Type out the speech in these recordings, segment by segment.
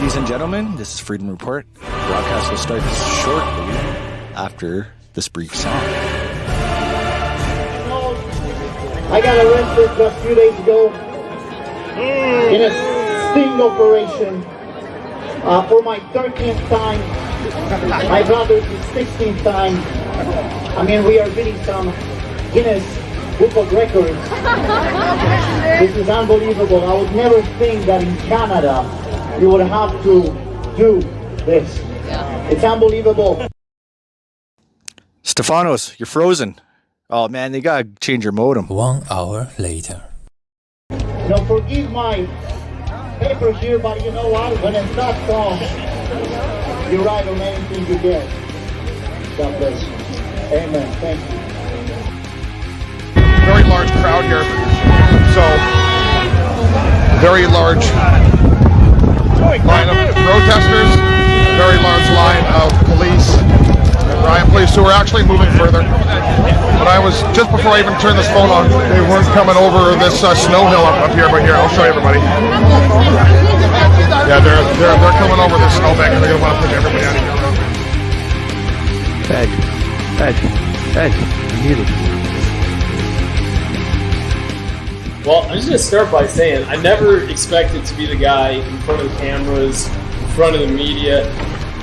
Ladies and gentlemen, this is Freedom Report. The broadcast will start shortly after this brief song. I got arrested just a few days ago in a sting operation for my 13th time. My brother's the 16th time. I mean, we are beating some Guinness Book of Records. This is unbelievable. I would never think that in Canada you would have to do this. It's unbelievable. Stefanos, you're frozen. Oh man, they gotta change your modem. 1 hour later. Now forgive my paper here, but you know what? When it's that song, you write on anything you get. God bless you. Amen. Thank you. Very large crowd here. So, very large line of protesters, very large line of police and riot police who are actually moving further. But I was, just before I even turned this phone on, they weren't coming over this snow hill up here, but here, I'll show you everybody. Yeah, they're coming over this snowbank and they're going to want to push everybody out of here. Ed, you need it. Well, I'm just going to start by saying I never expected to be the guy in front of the cameras, in front of the media.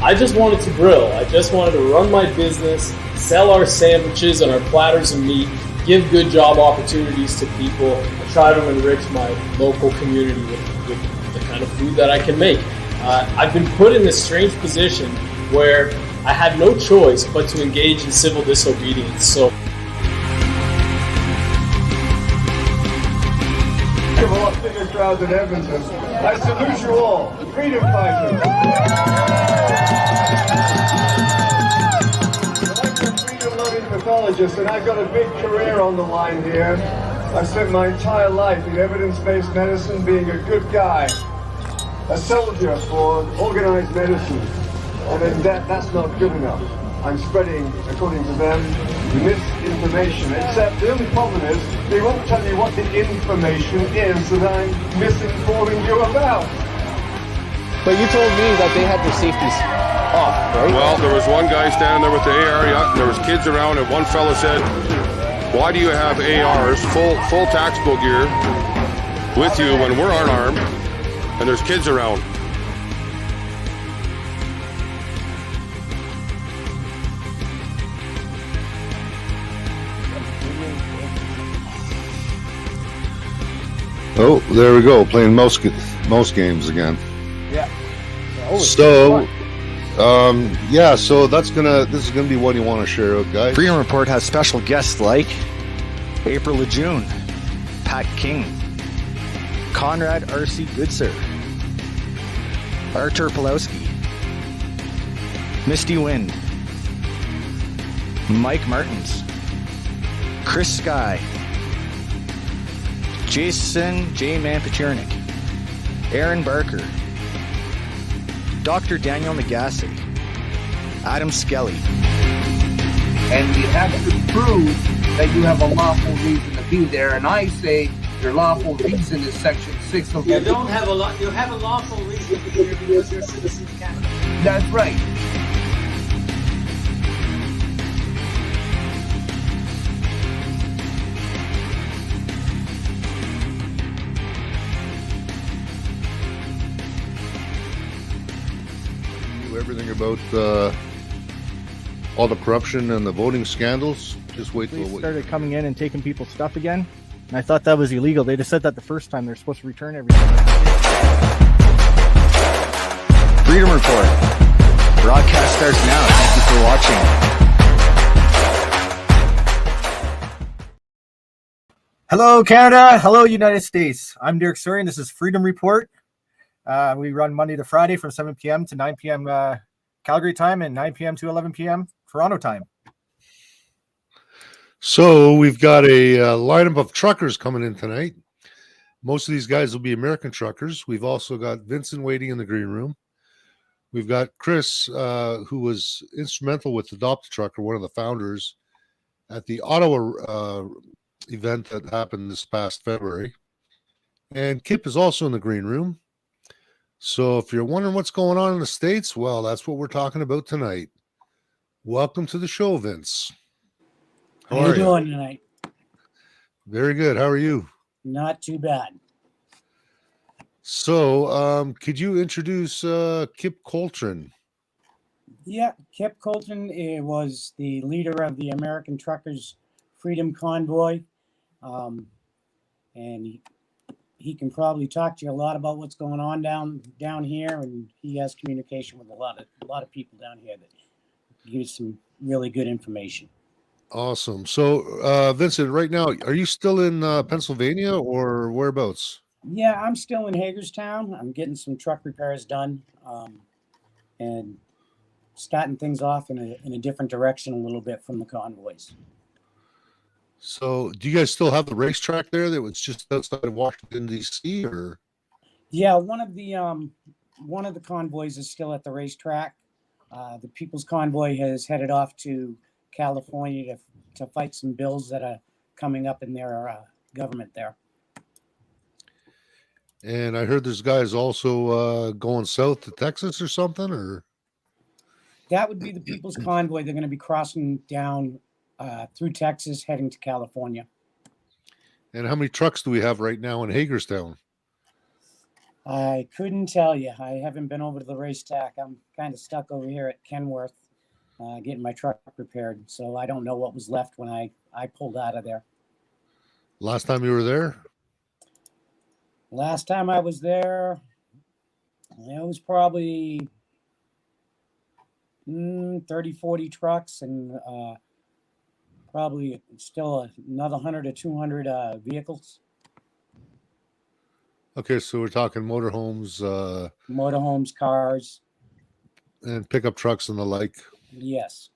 I just wanted to grill. I just wanted to run my business, sell our sandwiches and our platters of meat, give good job opportunities to people, and try to enrich my local community with the kind of food that I can make. I've been put in this strange position where I had no choice but to engage in civil disobedience. So. A lot bigger crowd than Edmonton. I salute you all, freedom fighters. I'm a freedom-loving pathologist, and I've got a big career on the line here. I've spent my entire life in evidence-based medicine, being a good guy, a soldier for organized medicine, and then that's not good enough. I'm spreading, according to them, misinformation, except the only problem is they won't tell you what the information is that I'm misinforming you about. But you told me that they had their safeties off, right? Well, there was one guy standing there with the AR, there was kids around, and one fellow said, why do you have ARs, full tactical gear, with you when we're unarmed, and there's kids around? Oh, there we go. Playing most games again. Yeah. So, so this is gonna be what you want to share out, guys. Freedom Report has special guests like April Lejeune, Pat King, Conrad R.C. Goodser, Artur Pulowski, Misty Wind, Mike Martins, Chris Sky, Jason J. Manpachernik, Aaron Barker, Dr. Daniel Nagase, Adam Skelly. And you have to prove that you have a lawful reason to be there. And I say your lawful reason is Section 6 of the... You have a lawful reason to be here because you're a citizen of Canada. That's right. Everything about all the corruption and the voting scandals. Just wait till They started coming in and taking people's stuff again, and I thought that was illegal. They just said that the first time. They're supposed to return everything. Freedom Report. Broadcast starts now. Thank you for watching. Hello, Canada. Hello, United States. I'm Derek Surian. This is Freedom Report. We run Monday to Friday from 7 p.m. to 9 p.m. Calgary time and 9 p.m. to 11 p.m. Toronto time. So we've got a lineup of truckers coming in tonight. Most of these guys will be American truckers. We've also got Vincent waiting in the green room. We've got Chris, who was instrumental with Adopt a Trucker, one of the founders at the Ottawa event that happened this past February. And Kip is also in the green room. So if you're wondering what's going on in the States, well, that's what we're talking about tonight. Welcome to the show, Vince. How you doing tonight? Very good. How are you? Not too bad. So, could you introduce Kip Coltrane? Yeah, Kip Colton was the leader of the American Truckers Freedom Convoy, and he can probably talk to you a lot about what's going on down here, and he has communication with a lot of people down here that gives some really good information. Awesome. So, Vincent, right now, are you still in Pennsylvania or whereabouts? Yeah, I'm still in Hagerstown. I'm getting some truck repairs done, and starting things off in a different direction a little bit from the convoys. So, do you guys still have the racetrack there that was just outside of Washington, D.C., or? Yeah, one of the convoys is still at the racetrack. The People's Convoy has headed off to California to fight some bills that are coming up in their government there. And I heard there's guys also going south to Texas or something, or? That would be the People's Convoy. They're going to be crossing down through Texas, heading to California. And how many trucks do we have right now in Hagerstown? I couldn't tell you. I haven't been over to the racetrack. I'm kind of stuck over here at Kenworth getting my truck repaired. So I don't know what was left when I pulled out of there. Last time you were there? Last time I was there, it was probably 30, 40 trucks and probably still another 100 or 200 vehicles. Okay, so we're talking motorhomes. Motorhomes, cars. And pickup trucks and the like. Yes.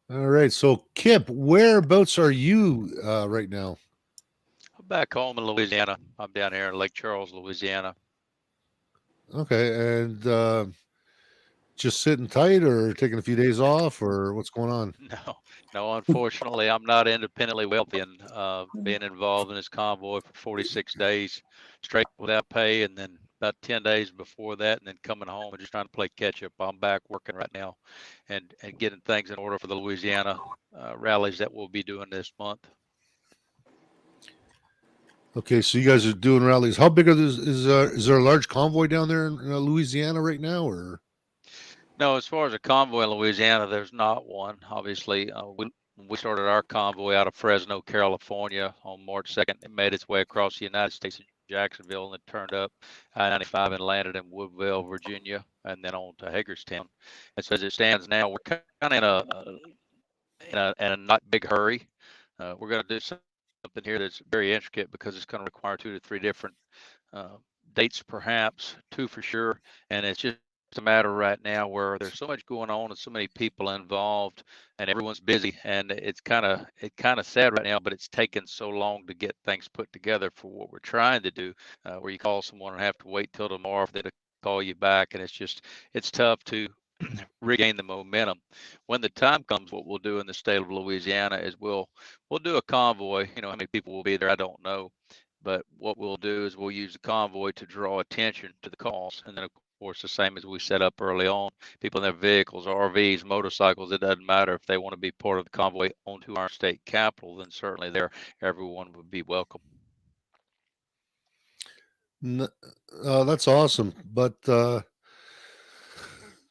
All right, so Kip, whereabouts are you right now? I'm back home in Louisiana. I'm down here in Lake Charles, Louisiana. Okay, and just sitting tight or taking a few days off or what's going on? No, unfortunately, I'm not independently wealthy and being involved in this convoy for 46 days straight without pay, and then about 10 days before that, and then coming home and just trying to play catch up. I'm back working right now and getting things in order for the Louisiana rallies that we'll be doing this month. Okay, so you guys are doing rallies. How big is there a large convoy down there in Louisiana right now, or? No, as far as a convoy in Louisiana, there's not one. Obviously, we started our convoy out of Fresno, California on March 2nd. It made its way across the United States in Jacksonville, and it turned up I-95 and landed in Woodville, Virginia, and then on to Hagerstown. And so as it stands now, we're kind of in a not big hurry. We're going to do something here that's very intricate because it's going to require 2 to 3 different dates, perhaps 2 for sure, and it's just a matter right now where there's so much going on and so many people involved and everyone's busy, and it's kind of sad right now, but it's taken so long to get things put together for what we're trying to do, where you call someone and have to wait till tomorrow for them to call you back, and it's tough to regain the momentum. When the time comes, what we'll do in the state of Louisiana is we'll do a convoy. How many people will be there, I don't know, but what we'll do is we'll use the convoy to draw attention to the cause, and then of course the same as we set up early on, people in their vehicles, RVs, motorcycles, it doesn't matter if they want to be part of the convoy onto our state capital, then certainly everyone would be welcome. That's awesome. But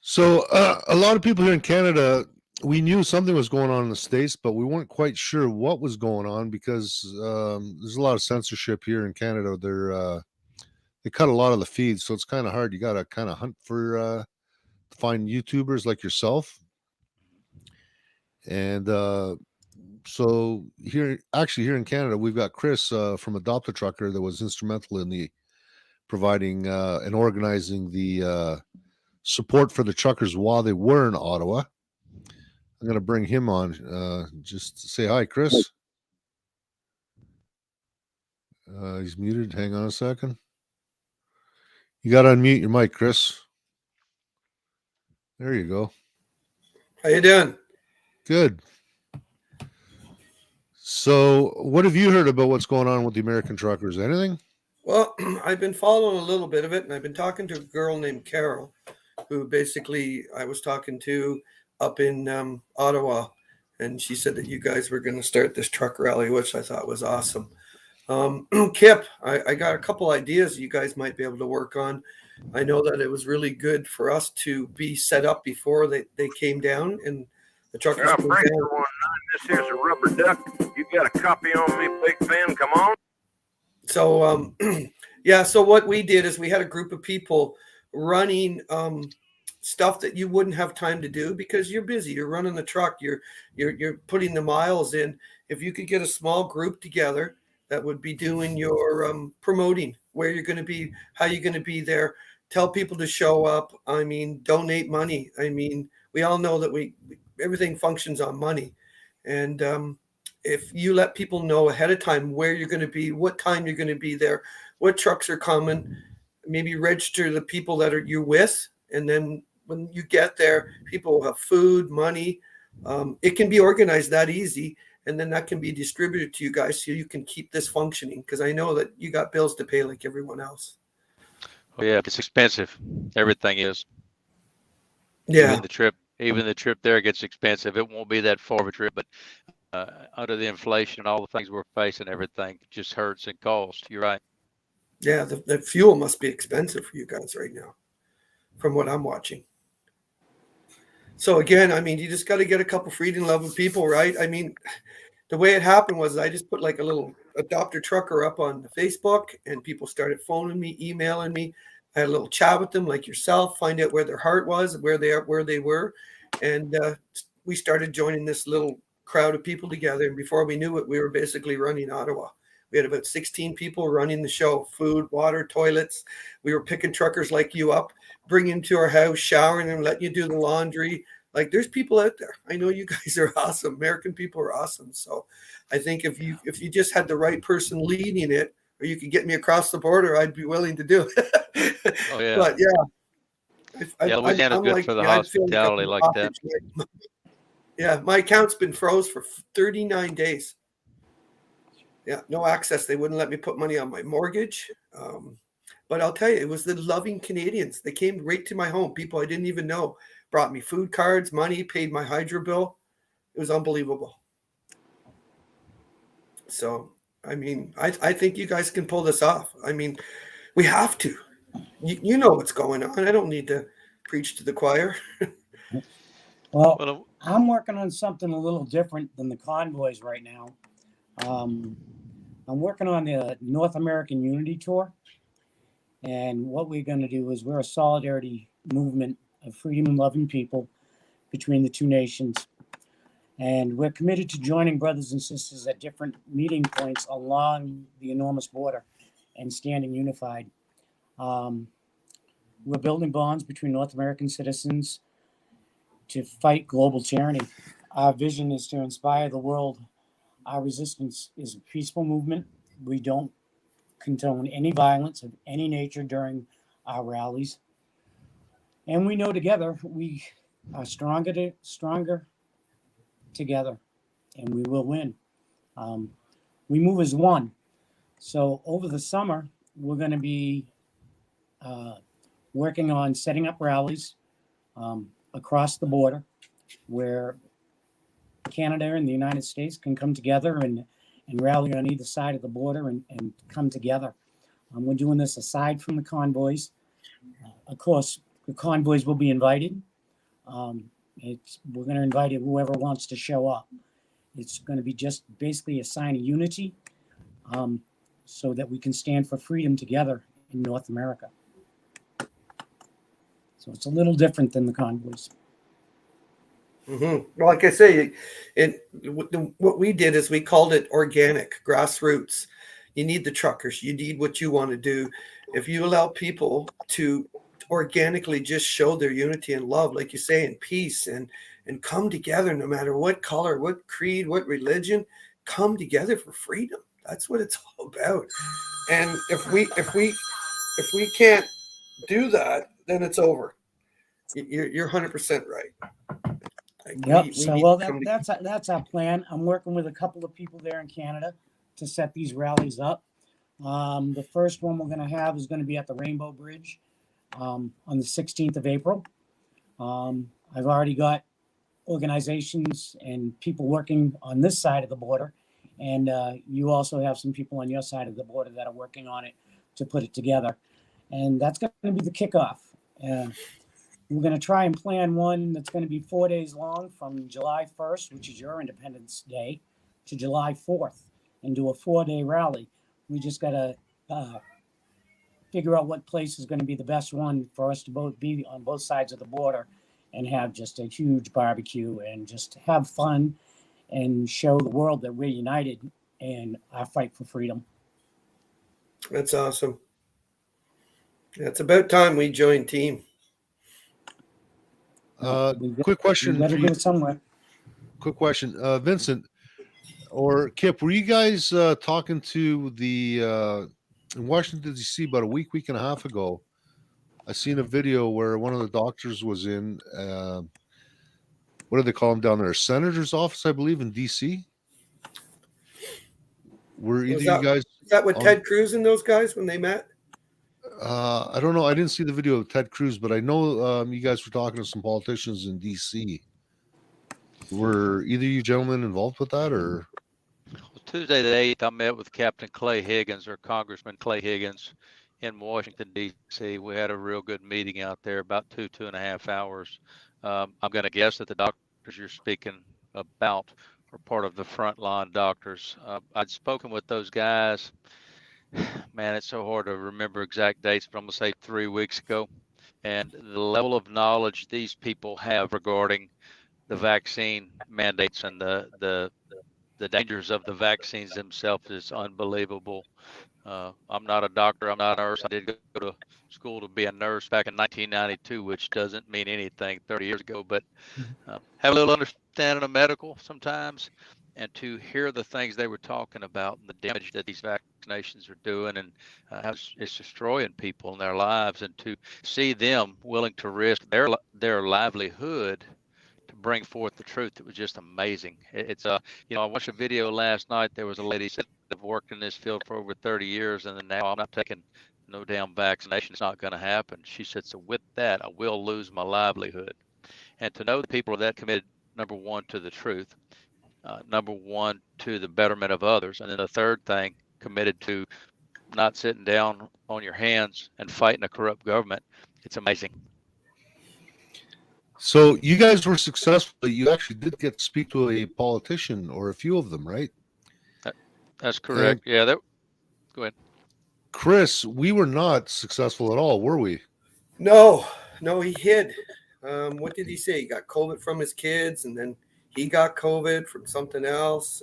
so a lot of people here in Canada, we knew something was going on in the States, but we weren't quite sure what was going on because there's a lot of censorship here in Canada. They cut a lot of the feeds, so it's kind of hard. You got to kind of hunt for to find YouTubers like yourself. And so here in Canada, we've got Chris from Adopt a Trucker that was instrumental in the providing and organizing the support for the truckers while they were in Ottawa. I'm going to bring him on. Just say hi, Chris. He's muted. Hang on a second. You got to unmute your mic, Chris. There you go. How you doing? Good. So what have you heard about what's going on with the American truckers? Anything? Well, I've been following a little bit of it, and I've been talking to a girl named Carol, who basically I was talking to up in Ottawa, and she said that you guys were going to start this truck rally, which I thought was awesome. Kip, I got a couple ideas you guys might be able to work on. I know that it was really good for us to be set up before they came down, and the truckers Yeah, came Frank, down. 1-9, this here's a rubber duck. You got a copy on me, big fan? Come on. So yeah, so what we did is we had a group of people running stuff that you wouldn't have time to do because you're busy. You're running the truck. You're putting the miles in. If you could get a small group together that would be doing your promoting, where you're going to be, how you're going to be there, tell people to show up. I mean, donate money. I mean, we all know that everything functions on money, and if you let people know ahead of time where you're going to be, what time you're going to be there, what trucks are coming, maybe register the people that you're with, and then when you get there, people will have food, money. It can be organized that easy, and then that can be distributed to you guys so you can keep this functioning, because I know that you got bills to pay like everyone else. Oh, yeah, it's expensive. Everything is. Yeah. Even the trip there gets expensive. It won't be that far of a trip, but under the inflation and all the things we're facing, everything just hurts and costs. You're right. Yeah, the fuel must be expensive for you guys right now, from what I'm watching. So again, I mean, you just got to get a couple freedom loving people, right? I mean, the way it happened was I just put like a little adopter trucker up on Facebook, and people started phoning me, emailing me. I had a little chat with them, like yourself, find out where their heart was, where they were, and we started joining this little crowd of people together. And before we knew it, we were basically running Ottawa. We had about 16 people running the show: food, water, toilets. We were picking truckers like you up, bringing them to our house, showering them, letting you do the laundry. Like, there's people out there. I know you guys are awesome. American people are awesome. So I think if you just had the right person leading it, or you could get me across the border, I'd be willing to do it. Oh, yeah. But yeah. Yeah, Louisiana's good for the hospitality like that. Yeah, my account's been froze for 39 days. Yeah, no access. They wouldn't let me put money on my mortgage. But I'll tell you, it was the loving Canadians. They came right to my home. People I didn't even know brought me food cards, money, paid my hydro bill. It was unbelievable. So, I mean, I think you guys can pull this off. I mean, we have to. You know what's going on. I don't need to preach to the choir. Well, I'm working on something a little different than the convoys right now. I'm working on the North American Unity Tour. And what we're going to do is we're a solidarity movement of freedom and loving people between the two nations. And we're committed to joining brothers and sisters at different meeting points along the enormous border and standing unified. We're building bonds between North American citizens to fight global tyranny. Our vision is to inspire the world. Our resistance is a peaceful movement. We don't condone any violence of any nature during our rallies. And we know together we are stronger together, and we will win. We move as one. So over the summer, we're going to be working on setting up rallies across the border where Canada and the United States can come together and rally on either side of the border and come together. We're doing this aside from the convoys. Of course, the convoys will be invited. We're going to invite whoever wants to show up. It's going to be just basically a sign of unity so that we can stand for freedom together in North America. So it's a little different than the convoys. Mm-hmm. Well, like I say, what we did is we called it organic, grassroots. You need the truckers. You need what you want to do. If you allow people to organically just show their unity and love, like you say, and peace, and come together, no matter what color, what creed, what religion, come together for freedom. That's what it's all about. And if we can't do that, then it's over. You're 100% right. Yep. So that's our plan. I'm working with a couple of people there in Canada to set these rallies up. The first one we're going to have is going to be at the Rainbow Bridge on the 16th of April. I've already got organizations and people working on this side of the border. And you also have some people on your side of the border that are working on it to put it together. And that's going to be the kickoff. We're going to try and plan one that's going to be 4 days long from July 1st, which is your Independence Day, to July 4th, and do a 4-day rally. We just got to figure out what place is going to be the best one for us to both be on both sides of the border and have just a huge barbecue and just have fun and show the world that we're united in our fight for freedom. That's awesome. Yeah, it's about time we joined team. Quick question We for do you. it somewhere. Quick question, Vincent or Kip, were you guys talking to the in Washington D.C. about a week and a half ago? I seen a video where one of the doctors was in what do they call him down there? A senator's office, I believe, in D.C. Were either you guys? Is that with Ted Cruz and those guys when they met? I don't know. I didn't see the video of Ted Cruz, but I know you guys were talking to some politicians in D.C. Were either you gentlemen involved with that, or? Tuesday the 8th, I met with Captain Clay Higgins, or Congressman Clay Higgins, in Washington, D.C. We had a real good meeting out there, about 2.5 hours. I'm going to guess that the doctors you're speaking about are part of the frontline doctors. I'd spoken with those guys. Man, it's so hard to remember exact dates, but I'm going to say 3 weeks ago. And the level of knowledge these people have regarding the vaccine mandates and the dangers of the vaccines themselves is unbelievable. I'm not a doctor. I'm not a nurse. I did go to school to be a nurse back in 1992, which doesn't mean anything 30 years ago, but have a little understanding of medical sometimes. And to hear the things they were talking about and the damage that these vaccinations are doing and how it's destroying people and their lives, and to see them willing to risk their livelihood to bring forth the truth, it was just amazing. It's I watched a video last night. There was a lady said, I've worked in this field for over 30 years, and then now I'm not taking no damn vaccination. It's not going to happen. She said, so with that, I will lose my livelihood. And to know the people that committed, number one, to the truth, number one, to the betterment of others, and then the third thing, committed to not sitting down on your hands and fighting a corrupt government. It's amazing. So you guys were successful. You actually did get to speak to a politician or a few of them, right? That's correct. Yeah. Go ahead. Chris, we were not successful at all, were we? No, he hid. What did he say? He got COVID from his kids, and then he got COVID from something else.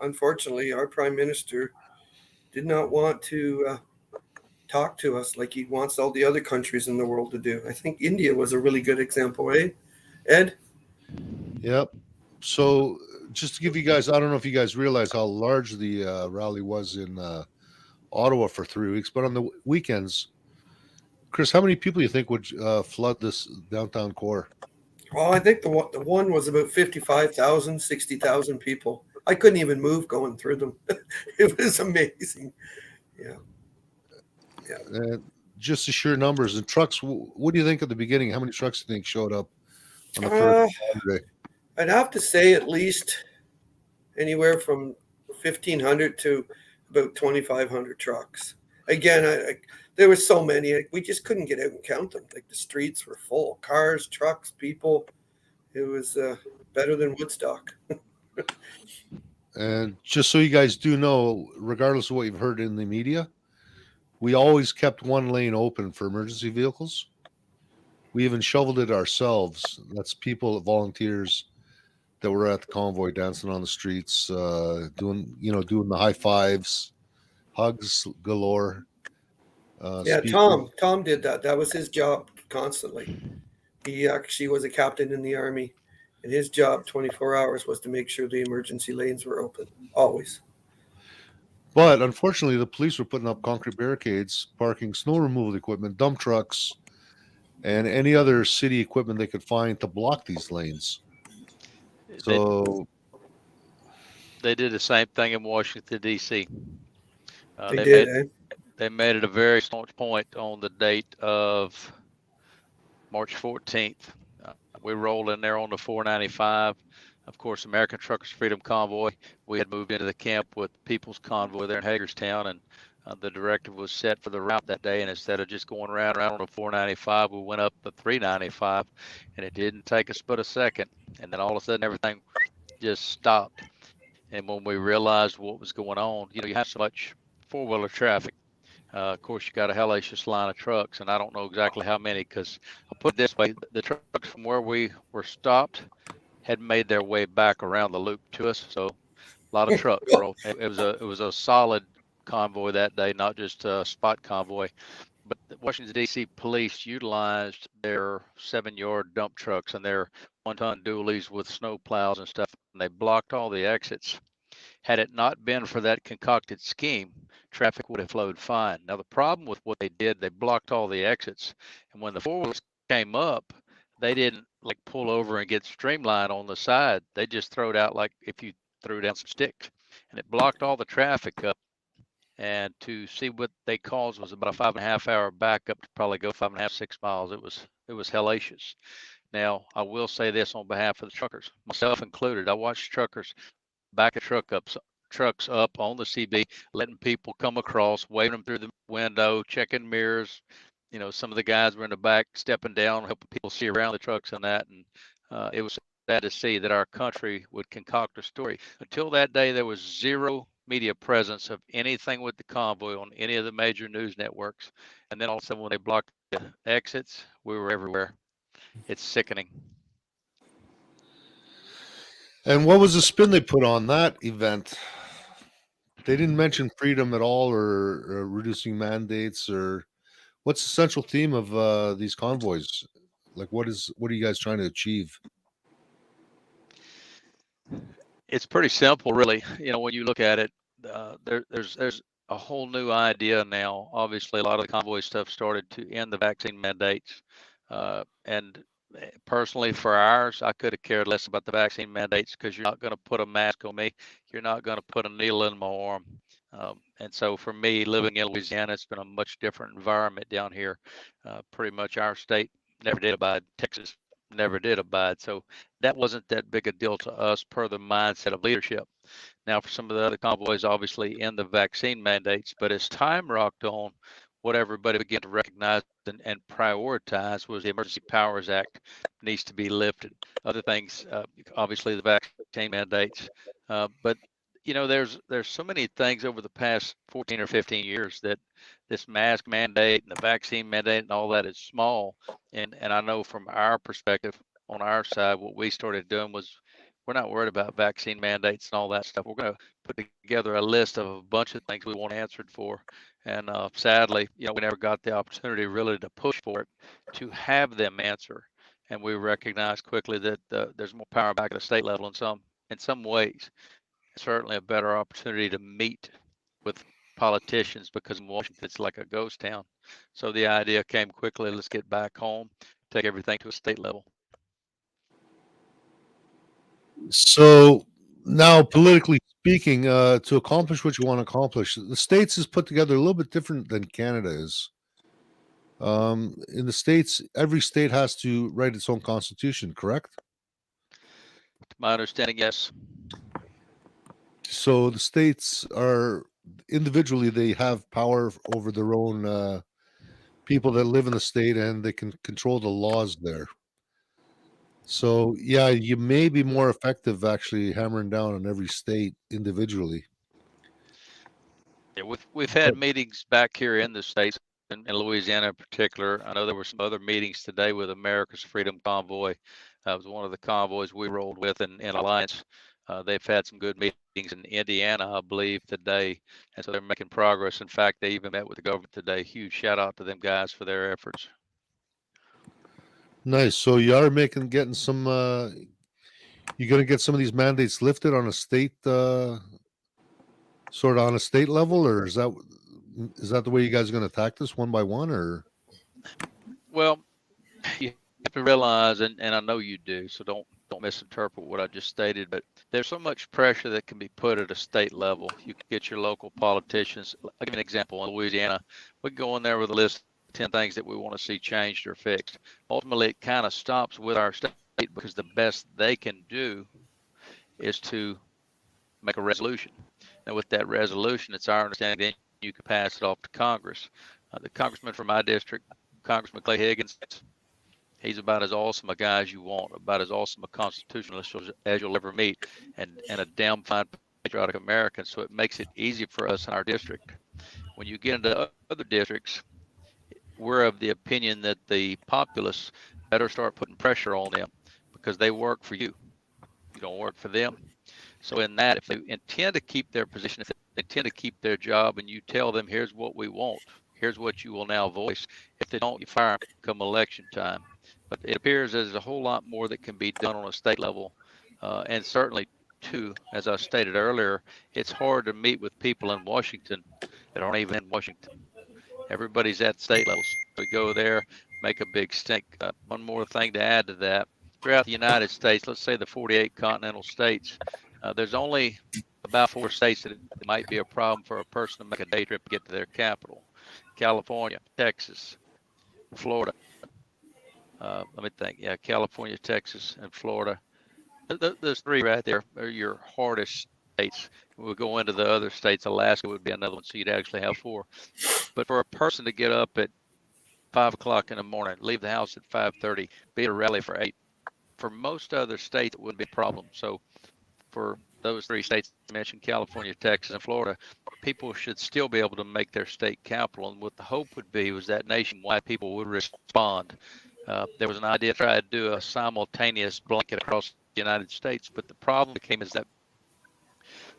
Unfortunately, our prime minister did not want to talk to us like he wants all the other countries in the world to do. I think India was a really good example, eh, Ed? Yep. So just to give you guys, I don't know if you guys realize how large the rally was in Ottawa for 3 weeks, but on the weekends, Chris, how many people do you think would flood this downtown core? Well, I think the one was about 55,000, 60,000 people. I couldn't even move going through them. It was amazing. Yeah. Just the sheer numbers and trucks. What do you think at the beginning? How many trucks do you think showed up on the first Saturday? I'd have to say at least anywhere from 1,500 to about 2,500 trucks. Again, there were so many. We just couldn't get out and count them. Like the streets were full. Cars, trucks, people. It was better than Woodstock. And just so you guys do know, regardless of what you've heard in the media, we always kept one lane open for emergency vehicles. We even shoveled it ourselves. That's people, volunteers that were at the convoy dancing on the streets, doing the high fives, hugs galore. Tom did that. That was his job constantly. He actually was a captain in the army, and his job 24 hours was to make sure the emergency lanes were open, always. But unfortunately, the police were putting up concrete barricades, parking snow removal equipment, dump trucks, and any other city equipment they could find to block these lanes. So They did the same thing in Washington, D.C. They did, eh? They made it a very staunch point on the date of March 14th. We rolled in there on the 495. Of course, American Truckers Freedom Convoy. We had moved into the camp with People's Convoy there in Hagerstown, and the directive was set for the route that day. And instead of just going round and round on the 495, we went up the 395, and it didn't take us but a second. And then all of a sudden, everything just stopped. And when we realized what was going on, you have so much four-wheeler traffic. Of course, you got a hellacious line of trucks, and I don't know exactly how many, because I'll put it this way: the trucks from where we were stopped had made their way back around the loop to us. So a lot of trucks rolled. It was a solid convoy that day, not just a spot convoy. But the Washington D.C. police utilized their 7-yard dump trucks and their 1-ton dualies with snow plows and stuff, and they blocked all the exits. Had it not been for that concocted scheme, traffic would have flowed fine. Now, the problem with what they did, they blocked all the exits. And when the four-wheelers came up, they didn't like pull over and get streamlined on the side. They just threw it out like if you threw down some sticks. And it blocked all the traffic up. And to see what they caused was about a 5.5 hour backup to probably go 5.5, 6 miles. It was hellacious. Now, I will say this on behalf of the truckers, myself included. I watched truckers back a trucks up on the CB, letting people come across, waving them through the window, checking mirrors. Some of the guys were in the back stepping down, helping people see around the trucks and that. And it was sad to see that our country would concoct a story. Until that day, there was zero media presence of anything with the convoy on any of the major news networks. And then all of a sudden, when they blocked the exits, we were everywhere. It's sickening. And what was the spin they put on that event? They didn't mention freedom at all, or reducing mandates, or what's the central theme of these convoys? Like, what are you guys trying to achieve? It's pretty simple, really. When you look at it, there's a whole new idea now. Obviously, a lot of the convoy stuff started to end the vaccine mandates, and personally, for ours, I could have cared less about the vaccine mandates, because you're not going to put a mask on me. You're not going to put a needle in my arm. And so for me, living in Louisiana, it's been a much different environment down here. Pretty much our state never did abide. Texas never did abide. So that wasn't that big a deal to us per the mindset of leadership. Now, for some of the other convoys, obviously in the vaccine mandates, but as time rocked on, what everybody began to recognize and prioritize was the Emergency Powers Act needs to be lifted. Other things, obviously the vaccine mandates, but there's so many things over the past 14 or 15 years that this mask mandate and the vaccine mandate and all that is small. And I know from our perspective on our side, what we started doing was, we're not worried about vaccine mandates and all that stuff. We're going to put together a list of a bunch of things we want answered for. And sadly, we never got the opportunity really to push for it, to have them answer. And we recognize quickly that there's more power back at the state level in some ways. Certainly a better opportunity to meet with politicians, because in Washington it's like a ghost town. So the idea came quickly: let's get back home, take everything to a state level. So now, politically speaking, to accomplish what you want to accomplish, the States is put together a little bit different than Canada is. In the States, every state has to write its own constitution, correct? To my understanding, yes. So the states are individually, they have power over their own people that live in the state, and they can control the laws there. So yeah, you may be more effective actually hammering down on every state individually. Yeah, we've had meetings back here in the States, in Louisiana in particular. I know there were some other meetings today with America's Freedom Convoy. That was one of the convoys we rolled with in Alliance. They've had some good meetings in Indiana, I believe, today, and so they're making progress. In fact, they even met with the government today. Huge shout out to them guys for their efforts. Nice. So you are getting some. You're going to get some of these mandates lifted on a state, sort of on a state level, or is that the way you guys are going to attack this one by one, or? Well, you have to realize, and I know you do, so don't don't misinterpret what I just stated, but there's so much pressure that can be put at a state level. You can get your local politicians. I'll give you an example. In Louisiana, we go in there with a list of 10 things that we want to see changed or fixed. Ultimately, it kind of stops with our state because the best they can do is to make a resolution. And with that resolution, it's our understanding then you can pass it off to Congress. The congressman from my district, Congressman Clay Higgins, he's about as awesome a guy as you want, about as awesome a constitutionalist as you'll ever meet, and a damn fine patriotic American. So it makes it easy for us in our district. When you get into other districts, we're of the opinion that the populace better start putting pressure on them because they work for you. You don't work for them. So in that, if they intend to keep their position, if they intend to keep their job, and you tell them, here's what we want, here's what you will now voice. If they don't, you fire them come election time. But it appears there's a whole lot more that can be done on a state level. And certainly, too, as I stated earlier, it's hard to meet with people in Washington that aren't even in Washington. Everybody's at state levels. We go there, make a big stink. One more thing to add to that. Throughout the United States, let's say the 48 continental states, there's only about 4 states that it might be a problem for a person to make a day trip to get to their capital. California, Texas, Florida. Let me think. Yeah, California, Texas, and Florida. Those 3 right there are your hardest states. We'll go into the other states. Alaska would be another one, so you'd actually have 4. But for a person to get up at 5 o'clock in the morning, leave the house at 5:30, be at a rally for 8, for most other states, it wouldn't be a problem. So for those 3 states I mentioned, California, Texas, and Florida, people should still be able to make their state capital. And what the hope would be was that nationwide people would respond. There was an idea to try to do a simultaneous blanket across the United States, but the problem became is that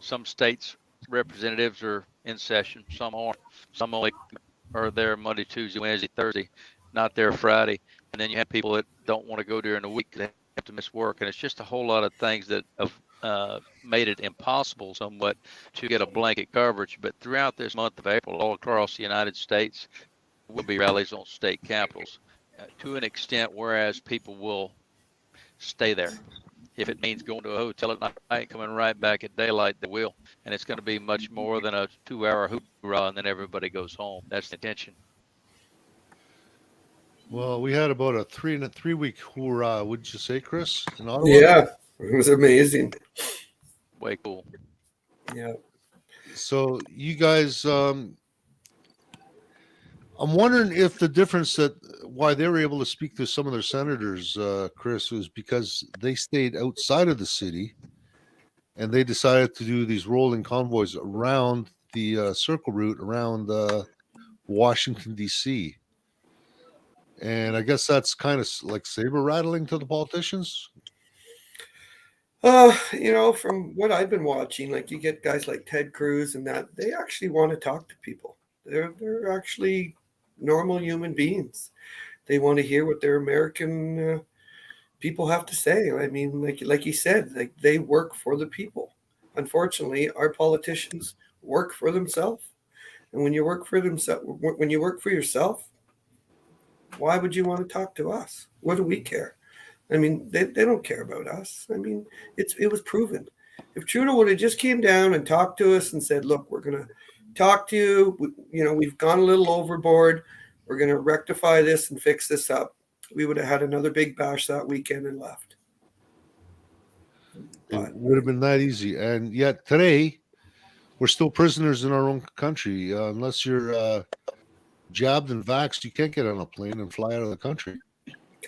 some states' representatives are in session, some aren't. Some only are there Monday, Tuesday, Wednesday, Thursday, not there Friday. And then you have people that don't want to go during the week. They have to miss work. And it's just a whole lot of things that have made it impossible somewhat to get a blanket coverage. But throughout this month of April, all across the United States, will be rallies on state capitals to an extent, whereas people will stay there. If it means going to a hotel at night, coming right back at daylight, they will. And it's going to be much more than a 2-hour hoorah, and then everybody goes home. That's the intention. Well, we had about a 3-week hoorah, would you say, Chris? In Ottawa? Yeah, it was amazing. Way cool. Yeah. So you guys, I'm wondering if the difference that why they were able to speak to some of their senators, Chris, was because they stayed outside of the city and they decided to do these rolling convoys around the circle route around Washington, D.C. And I guess that's kind of like saber rattling to the politicians. From what I've been watching, like you get guys like Ted Cruz and that, they actually want to talk to people. They're actually normal human beings. They want to hear what their American people have to say. I mean, like you said, like they work for the people. Unfortunately, our politicians work for themselves. And when you work for yourself, why would you want to talk to us? What do we care? I mean, they don't care about us. I mean, it was proven. If Trudeau would have just came down and talked to us and said, look, we're going to talk to you. We've gone a little overboard. We're going to rectify this and fix this up. We would have had another big bash that weekend and left. It would have been that easy. And yet today, we're still prisoners in our own country. Unless you're jabbed and vaxxed, you can't get on a plane and fly out of the country.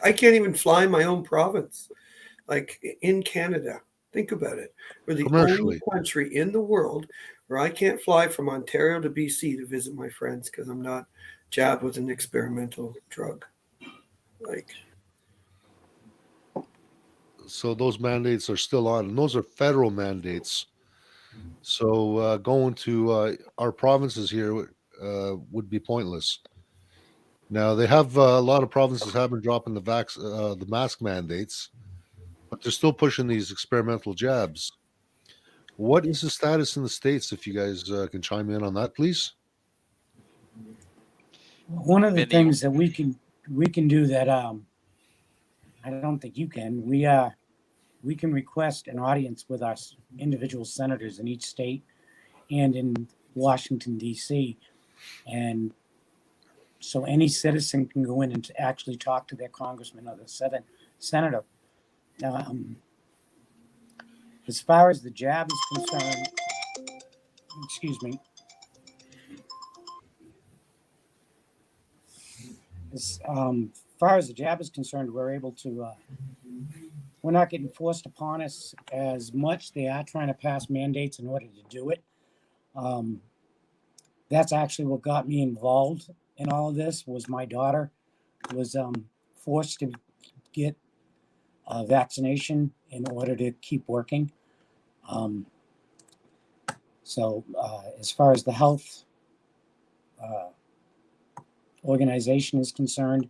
I can't even fly in my own province, like in Canada. Think about it. We're the only country in the world where I can't fly from Ontario to BC to visit my friends because I'm not jabbed with an experimental drug. So those mandates are still on, and those are federal mandates. So going to our provinces here would be pointless. Now they have a lot of provinces have been dropping the mask mandates, but they're still pushing these experimental jabs. What is the status in the States? If you guys can chime in on that, please. One of the things that we can do that I don't think you can. we can request an audience with our individual senators in each state and in Washington, D.C. And so any citizen can go in and actually talk to their congressman or the senator. As far as the jab is concerned, excuse me, as far as the jab is concerned, we're able to, we're not getting forced upon us as much. They are trying to pass mandates in order to do it. That's actually what got me involved in all of this. Was my daughter was forced to get a vaccination in order to keep working. So as far as the health organization is concerned,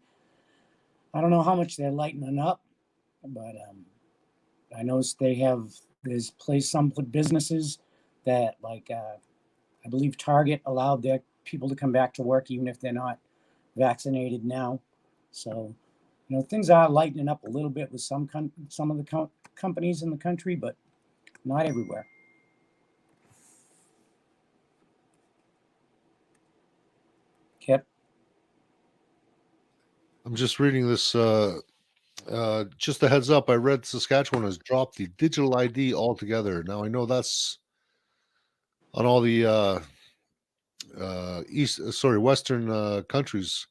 I don't know how much they're lightening up, but I noticed there's some businesses that, like, I believe Target allowed their people to come back to work even if they're not vaccinated now. So, things are lightening up a little bit with some of the companies in the country, but not everywhere. Kip? I'm just reading this. Just a heads up, I read Saskatchewan has dropped the digital ID altogether. Now I know that's on all the Western countries.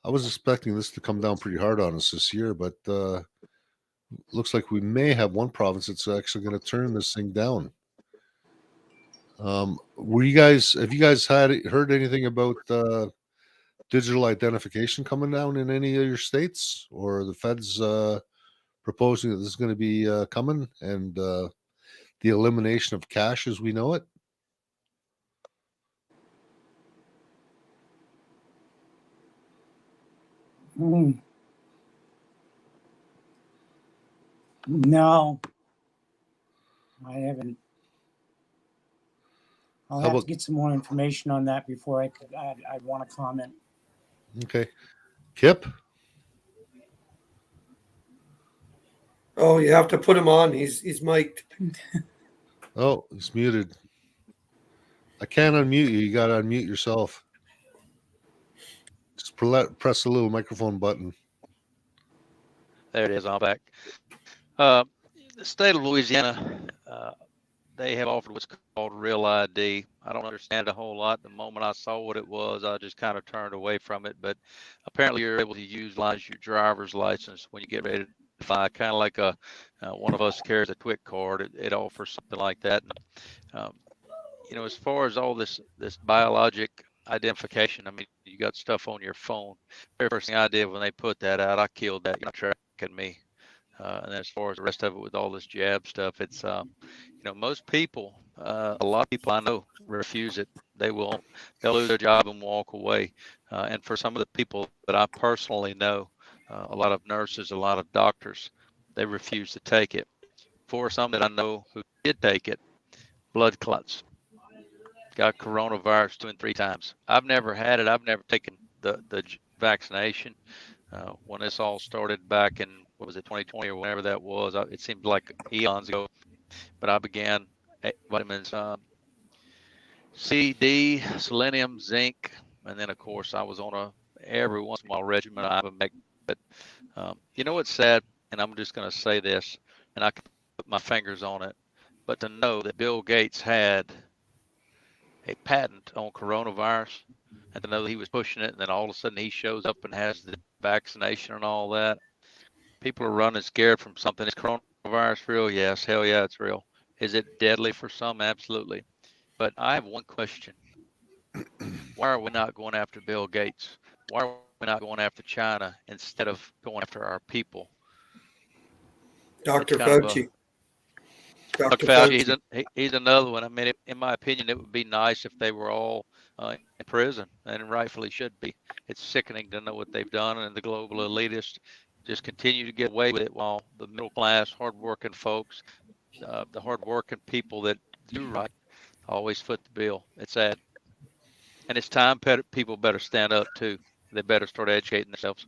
I was expecting this to come down pretty hard on us this year, but looks like we may have one province that's actually going to turn this thing down. Have you guys heard anything about digital identification coming down in any of your states, or the feds proposing that this is going to be coming, and the elimination of cash as we know it? No, I haven't. I'll have to get some more information on that before I'd want to comment. Okay. Kip? Oh, you have to put him on. He's mic'd. Oh, he's muted. I can't unmute you. You got to unmute yourself. Just press the little microphone button. There it is. I'm back. The state of Louisiana, they have offered what's called Real ID. I don't understand a whole lot. The moment I saw what it was, I just kind of turned away from it. But apparently, you're able to utilize your driver's license when you get ready to fly, kind of like one of us carries a TWIC card. It offers something like that. And, as far as all this biologic identification, I mean, you got stuff on your phone. Very first thing I did when they put that out, I killed that. You're not tracking me. And as far as the rest of it with all this jab stuff, it's most people, a lot of people I know refuse it. They'll lose their job and walk away. And for some of the people that I personally know, a lot of nurses, a lot of doctors, they refuse to take it. For some that I know who did take it, blood clots, got coronavirus 2 and 3 times. I've never had it. I've never taken the vaccination. When this all started back in, 2020 or whenever that was, it seemed like eons ago, but I began vitamins C, D, selenium, zinc, and then of course I was on every once in a while regimen of Ivermectin. But what's sad, and I'm just going to say this, and I can put my fingers on it, but to know that Bill Gates had a patent on coronavirus, and to know that he was pushing it, and then all of a sudden he shows up and has the vaccination and all that. People are running scared from something. Is coronavirus real? Yes. Hell yeah, it's real. Is it deadly for some? Absolutely. But I have one question. Why are we not going after Bill Gates? Why are we not going after China instead of going after our people? Dr. Fauci. Dr. Fauci, he's another one. I mean, in my opinion, it would be nice if they were all in prison, and rightfully should be. It's sickening to know what they've done, and the global elitists just continue to get away with it, while the middle class, hardworking folks, the hardworking people that do right, always foot the bill. It's sad. And it's time people better stand up too. They better start educating themselves.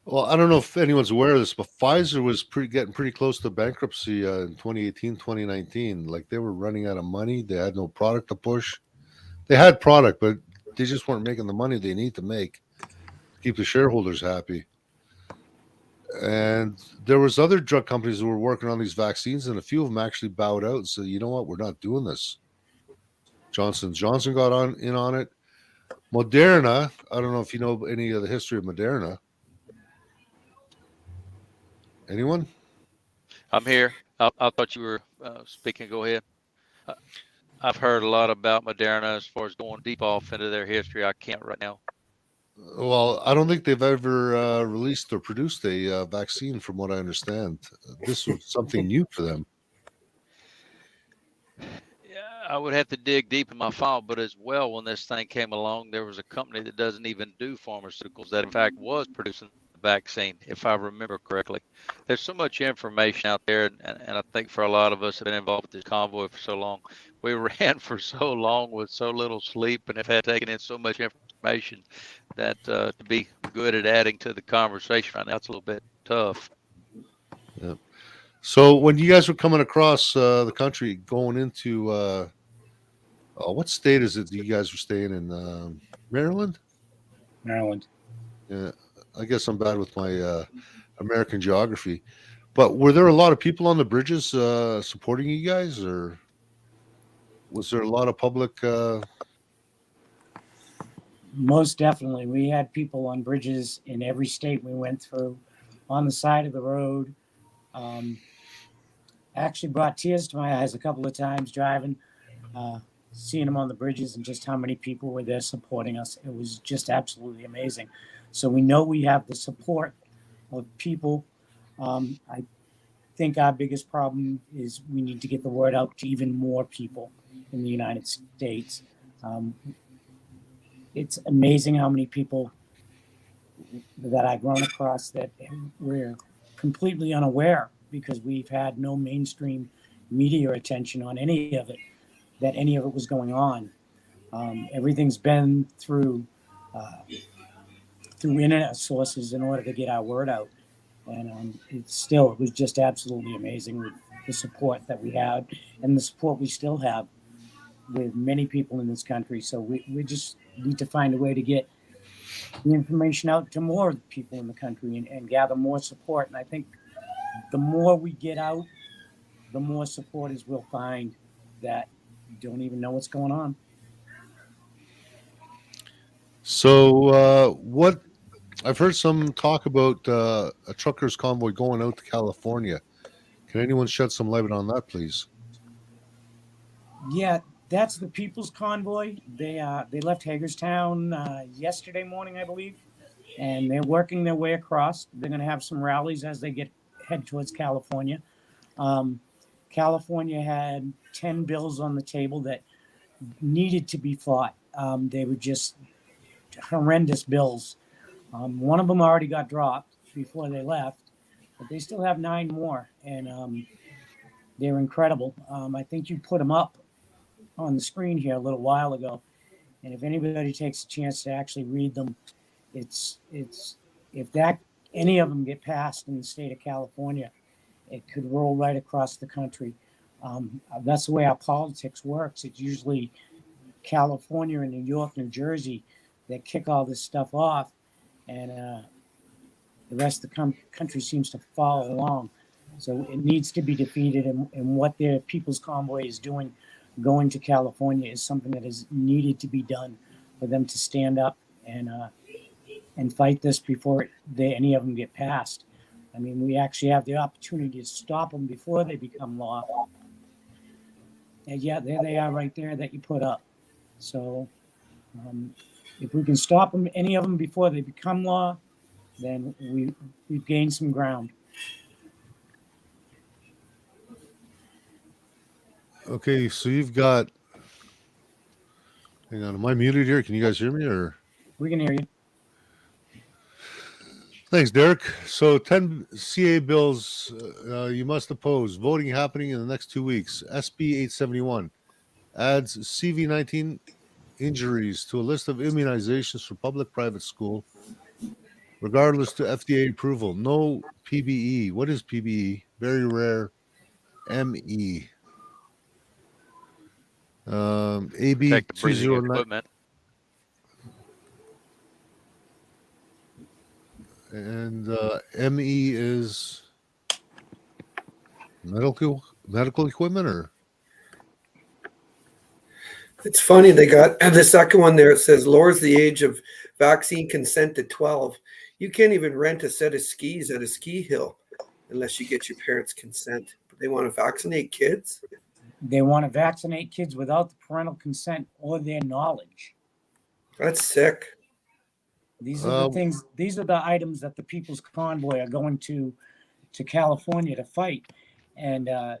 Well, I don't know if anyone's aware of this, but Pfizer was getting pretty close to bankruptcy in 2018, 2019. Like they were running out of money. They had no product to push. They had product, but they just weren't making the money they need to make to keep the shareholders happy. And there was other drug companies that were working on these vaccines, and a few of them actually bowed out and said, "You know what? We're not doing this." Johnson Johnson got on it. Moderna. I don't know if you know any of the history of Moderna. Anyone? I'm here. I thought you were speaking. Go ahead. Uh, I've heard a lot about Moderna as far as going deep off into their history. I can't right now. Well, I don't think they've ever released or produced a vaccine, from what I understand. This was something new for them. Yeah, I would have to dig deep in my file, but as well, when this thing came along, there was a company that doesn't even do pharmaceuticals that, in fact, was producing the vaccine, if I remember correctly. There's so much information out there, and I think for a lot of us that have been involved with this convoy for so long, we ran for so long with so little sleep and have had taken in so much information that to be good at adding to the conversation right now, it's a little bit tough. Yeah. So when you guys were coming across the country, going into what state is it that you guys were staying in? Maryland? Maryland. Yeah, I guess I'm bad with my American geography. But were there a lot of people on the bridges supporting you guys, or was there a lot of public? Most definitely. We had people on bridges in every state we went through, on the side of the road. Actually brought tears to my eyes a couple of times driving, seeing them on the bridges and just how many people were there supporting us. It was just absolutely amazing. So we know we have the support of people. I think our biggest problem is we need to get the word out to even more people in the United States. It's amazing how many people that I've run across that we're completely unaware, because we've had no mainstream media attention on any of it, that any of it was going on. Everything's been through internet sources in order to get our word out. And it was just absolutely amazing with the support that we had and the support we still have with many people in this country. So we just need to find a way to get the information out to more people in the country and gather more support. And I think the more we get out, the more supporters we'll find that don't even know what's going on. So what? I've heard some talk about a truckers convoy going out to California. Can anyone shed some light on that, please? Yeah, that's the People's Convoy. They left Hagerstown yesterday morning, I believe, and they're working their way across. They're going to have some rallies as they head towards California. California had 10 bills on the table that needed to be fought. They were just horrendous bills. One of them already got dropped before they left, but they still have 9 more, and they're incredible. I think you put them up on the screen here a little while ago, and if anybody takes a chance to actually read them, it's if any of them get passed in the state of California, it could roll right across the country. That's the way our politics works. It's usually California and New York, New Jersey that kick all this stuff off, and the rest of the country seems to follow along. So it needs to be defeated, and what the People's Convoy is doing, going to California, is something that is needed to be done for them to stand up and fight this before any of them get passed. I mean, we actually have the opportunity to stop them before they become law. And yeah, there they are right there that you put up. So if we can stop them, any of them, before they become law, then we've gained some ground. Okay, so you've got. Hang on, am I muted here? Can you guys hear me? Or we can hear you. Thanks, Derek. So 10 CA bills you must oppose. Voting happening in the next 2 weeks. SB 871 adds CV-19 injuries to a list of immunizations for public-private school regardless to FDA approval. No PBE. What is PBE? Very rare ME. AB Protect the breathing 209. equipment. And ME is medical equipment, or It's funny they got the second one there. It says lowers the age of vaccine consent to 12. You can't even rent a set of skis at a ski hill unless you get your parents' consent. But they want to vaccinate kids. They want to vaccinate kids without the parental consent or their knowledge. That's sick. These are the things. These are the items that the People's Convoy are going to California to fight. And the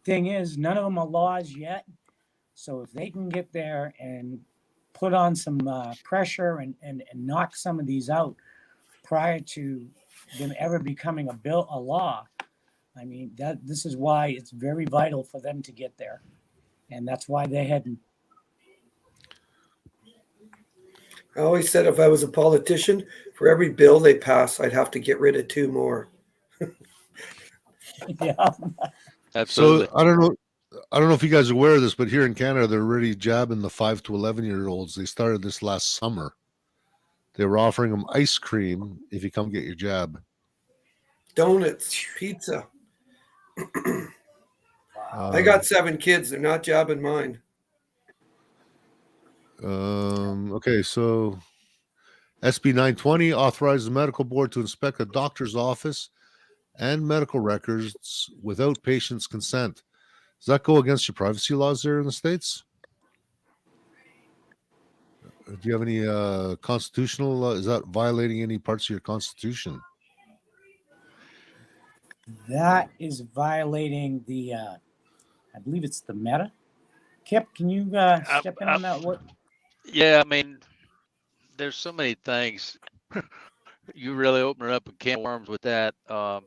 thing is, none of them are laws yet. So if they can get there and put on some pressure and knock some of these out prior to them ever becoming a law, I mean, this is why it's very vital for them to get there. And that's why they're heading. I always said if I was a politician, for every bill they pass, I'd have to get rid of 2 more. Yeah. Absolutely. So I don't know if you guys are aware of this, but here in Canada, they're already jabbing the 5 to 11-year-olds. They started this last summer. They were offering them ice cream if you come get your jab. Donuts, pizza. I got 7 kids. They're not jabbing mine. Okay, so SB 920 authorizes the medical board to inspect a doctor's office and medical records without patient's consent. Does that go against your privacy laws there in the States? Do you have any constitutional? Is that violating any parts of your constitution? That is violating the, I believe it's the meta. Kip, can you step in on that? What? Yeah, I mean, there's so many things. You really open up a can of worms with that. A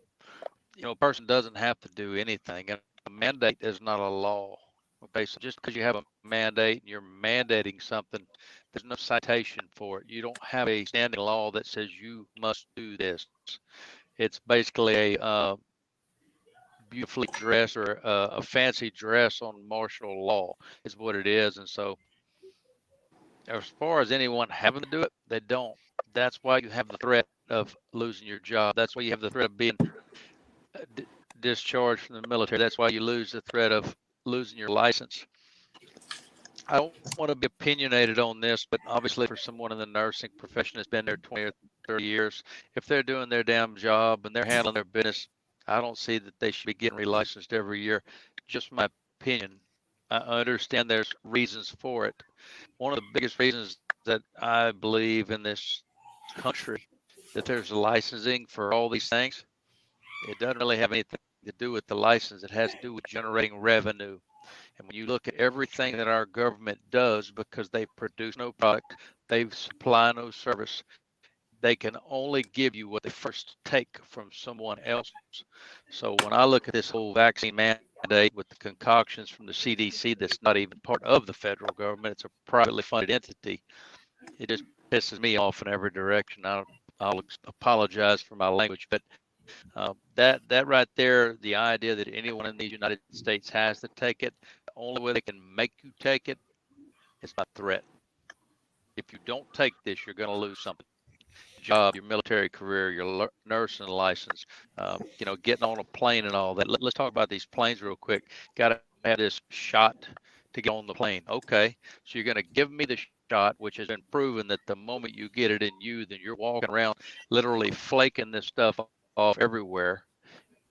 person doesn't have to do anything. And a mandate is not a law. Okay, so just because you have a mandate and you're mandating something, there's no citation for it. You don't have a standing law that says you must do this. It's basically a beautifully dressed or a fancy dress on martial law is what it is. And so as far as anyone having to do it, they don't. That's why you have the threat of losing your job. That's why you have the threat of being discharged from the military. That's why you lose the threat of losing your license. I don't want to be opinionated on this, but obviously for someone in the nursing profession that's been there 20 or 30 years, if they're doing their damn job and they're handling their business, I don't see that they should be getting relicensed every year. Just my opinion. I understand there's reasons for it. One of the biggest reasons that I believe in this country that there's licensing for all these things, it doesn't really have anything to do with the license. It has to do with generating revenue. And when you look at everything that our government does, because they produce no product, they supply no service, they can only give you what they first take from someone else. So when I look at this whole vaccine mandate with the concoctions from the CDC, that's not even part of the federal government, it's a privately funded entity, it just pisses me off in every direction. I'll apologize for my language, but that right there, the idea that anyone in the United States has to take it, the only way they can make you take it is by threat. If you don't take this, you're going to lose something. Job, your military career, your nursing license, getting on a plane and all that. Let's talk about these planes real quick. Got to have this shot to get on the plane. Okay, so you're going to give me the shot, which has been proven that the moment you get it in you, then you're walking around literally flaking this stuff off everywhere.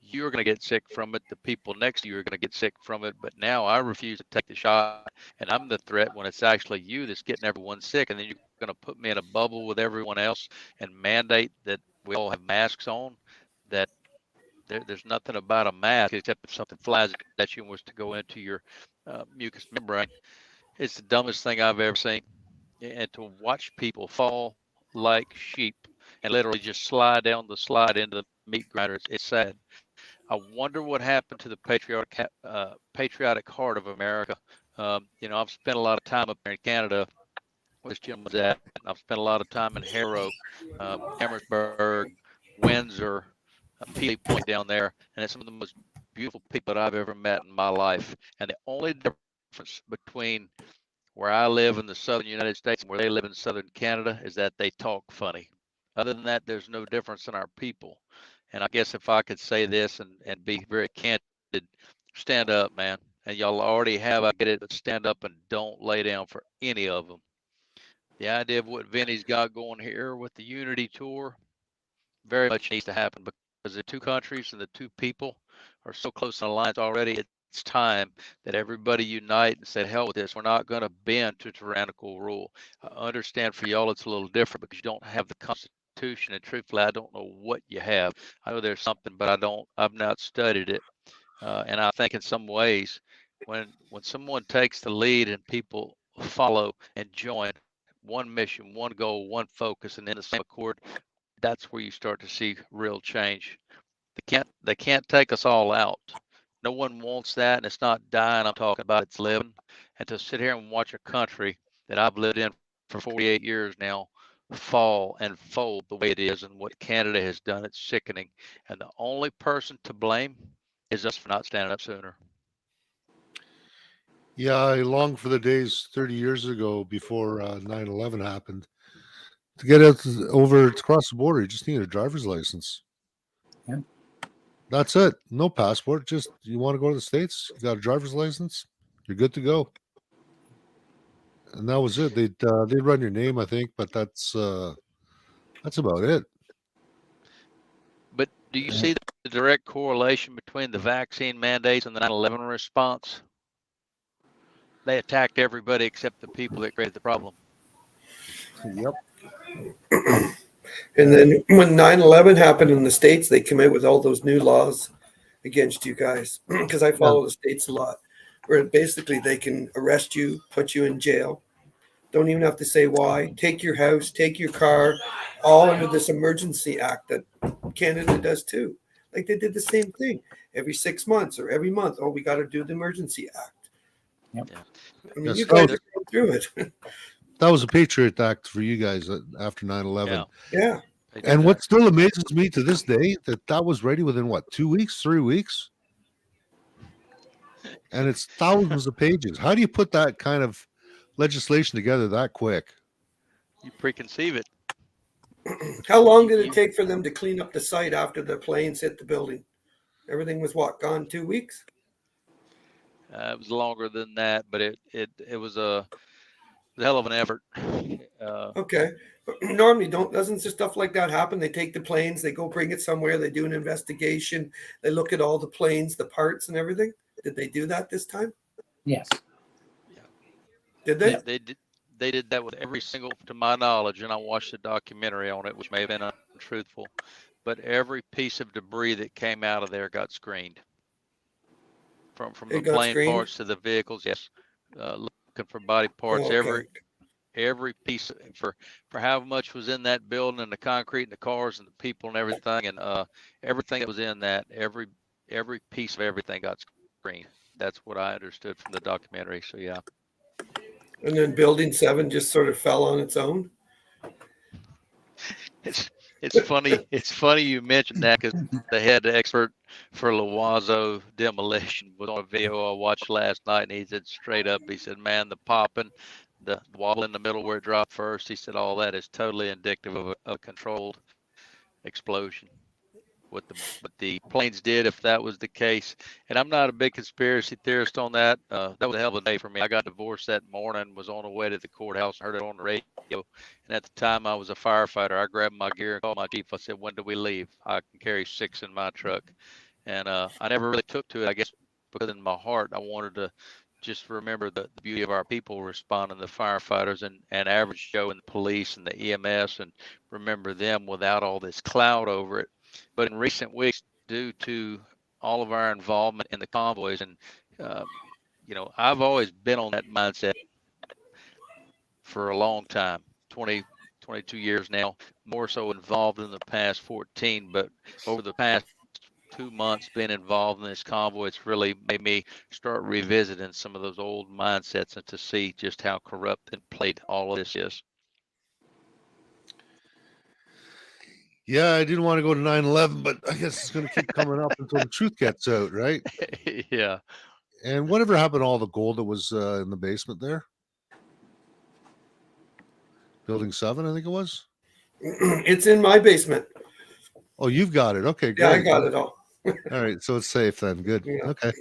You're going to get sick from it. The people next to you are going to get sick from it. But now I refuse to take the shot, and I'm the threat when it's actually you that's getting everyone sick. And then you're going to put me in a bubble with everyone else and mandate that we all have masks on. That there's nothing about a mask except if something flies at you and was to go into your mucous membrane. It's the dumbest thing I've ever seen. And to watch people fall like sheep and literally just slide down the slide into the meat grinder, it's sad. I wonder what happened to the patriotic heart of America. I've spent a lot of time up there in Canada, where this gentleman's at. I've spent a lot of time in Harrow, Amherstburg, Windsor, Peely Point down there, and it's some of the most beautiful people that I've ever met in my life. And the only difference between where I live in the southern United States and where they live in southern Canada is that they talk funny. Other than that, there's no difference in our people. And I guess if I could say this and be very candid, stand up, man. And y'all already have, I get it, but stand up and don't lay down for any of them. The idea of what Vinny's got going here with the Unity Tour very much needs to happen because the two countries and the two people are so close in alliance already. It's time that everybody unite and say, hell with this. We're not going to bend to tyrannical rule. I understand for y'all it's a little different because you don't have the Constitution, and truthfully, I don't know what you have. I know there's something, but I've not studied it. And I think in some ways, when someone takes the lead and people follow and join one mission, one goal, one focus, and in the same accord, that's where you start to see real change. They can't take us all out. No one wants that, and it's not dying I'm talking about, it's living. And to sit here and watch a country that I've lived in for 48 years now fall and fold the way it is and what Canada has done, it's sickening. And the only person to blame is us for not standing up sooner. Yeah, I long for the days 30 years ago before 9/11 happened to get out over across the border. You just need a driver's license. Yeah. That's it. No passport. Just you want to go to the States, you got a driver's license, you're good to go. And that was it. They'd run your name, I think, but that's about it. But do you see the direct correlation between the vaccine mandates and the 9/11 response? They attacked everybody except the people that created the problem. Yep. And then when 9/11 happened in the States, they came out with all those new laws against you guys, because I follow the States a lot, where basically they can arrest you, put you in jail, don't even have to say why, take your house, take your car, all under this emergency act that Canada does too. Like they did the same thing every 6 months or every month. Oh, we got to do the emergency act. Yep. I mean, Yes, you guys are going through it. That was a Patriot Act for you guys after 9/11. Yeah. And what still amazes me to this day that was ready within what, 2 weeks, 3 weeks, and it's thousands of pages. How do you put that kind of legislation together that quick? You preconceive it. How long did it take for them to clean up the site after the planes hit the building? Everything was gone 2 weeks? It was longer than that, but it was a hell of an effort. Okay. But normally doesn't stuff like that happen? They take the planes, they go bring it somewhere, they do an investigation, they look at all the planes, the parts and everything. Did they do that this time? Yes. Did they? Yeah, they did that with every single, to my knowledge, and I watched a documentary on it, which may have been untruthful, but every piece of debris that came out of there got screened. From the plane parts to the vehicles, yes. Looking for body parts, every piece for how much was in that building and the concrete and the cars and the people and everything, and everything that was in that, every piece of everything got screened. That's what I understood from the documentary. So yeah. And then Building 7 just sort of fell on its own. It's funny. It's funny you mentioned that because the head expert for Loiseau demolition was on a video I watched last night, and he said straight up, he said, "Man, the popping, the wobble in the middle where it dropped first," he said, all that is totally indicative of a controlled explosion. What the planes did, if that was the case. And I'm not a big conspiracy theorist on that. That was a hell of a day for me. I got divorced that morning, was on the way to the courthouse, heard it on the radio. And at the time I was a firefighter. I grabbed my gear and called my chief. I said, "When do we leave? I can carry 6 in my truck." And I never really took to it, I guess, because in my heart I wanted to just remember the beauty of our people responding, the firefighters and average Joe and the police and the EMS, and remember them without all this cloud over it. But in recent weeks, due to all of our involvement in the convoys, and I've always been on that mindset for a long time, 22 years now, more so involved in the past 14, but over the past 2 months being involved in this convoy, it's really made me start revisiting some of those old mindsets and to see just how corrupt and played all of this is. Yeah, I didn't want to go to 9/11, but I guess it's going to keep coming up until the truth gets out, right? Yeah. And whatever happened to all the gold that was in the basement there? Building 7, I think it was. It's in my basement. Oh, you've got it. Okay, great. Yeah, I got it all. All right, so it's safe then. Good. Yeah. Okay.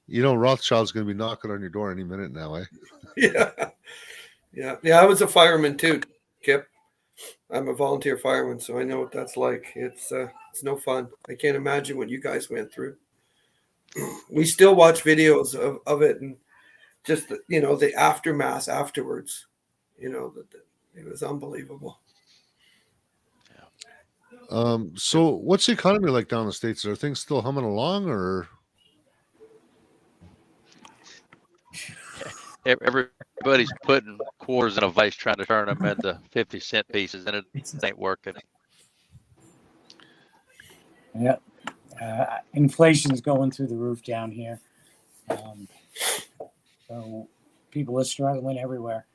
You know, Rothschild's going to be knocking on your door any minute now, eh? Yeah. I was a fireman too, Kip. I'm a volunteer fireman, so I know what that's like. It's no fun. I can't imagine what you guys went through. We still watch videos of it and just the aftermath afterwards. It was unbelievable. So what's the economy like down in the States? Are things still humming along, or? Everybody's putting quarters in a vice trying to turn them into 50-cent pieces, and it ain't working. Yeah. Inflation's going through the roof down here. So people are struggling everywhere.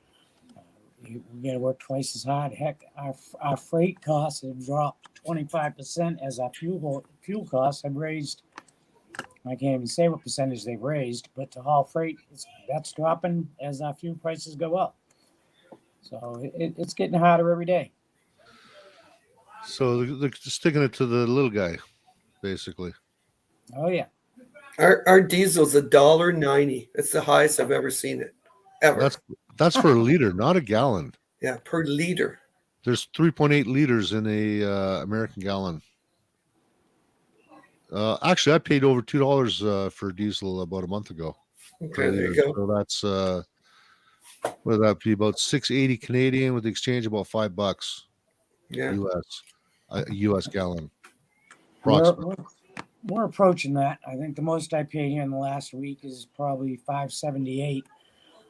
We got to work twice as hard. Heck, our freight costs have dropped 25% as our fuel costs have raised. I can't even say what percentage they've raised, but to haul freight, that's dropping as our fuel prices go up. So it's getting harder every day. So they're sticking it to the little guy, basically. Oh yeah. Our diesel's $1.90. It's the highest I've ever seen it, ever. That's for a liter, not a gallon. Yeah, per liter. There's 3.8 liters in a American gallon. Actually, I paid over $2 for diesel about a month ago. Okay, there you go. So that's what would that be? About $6.80 Canadian with the exchange, about $5. Yeah. US gallon. We're approaching that. I think the most I paid here in the last week is probably $5.78.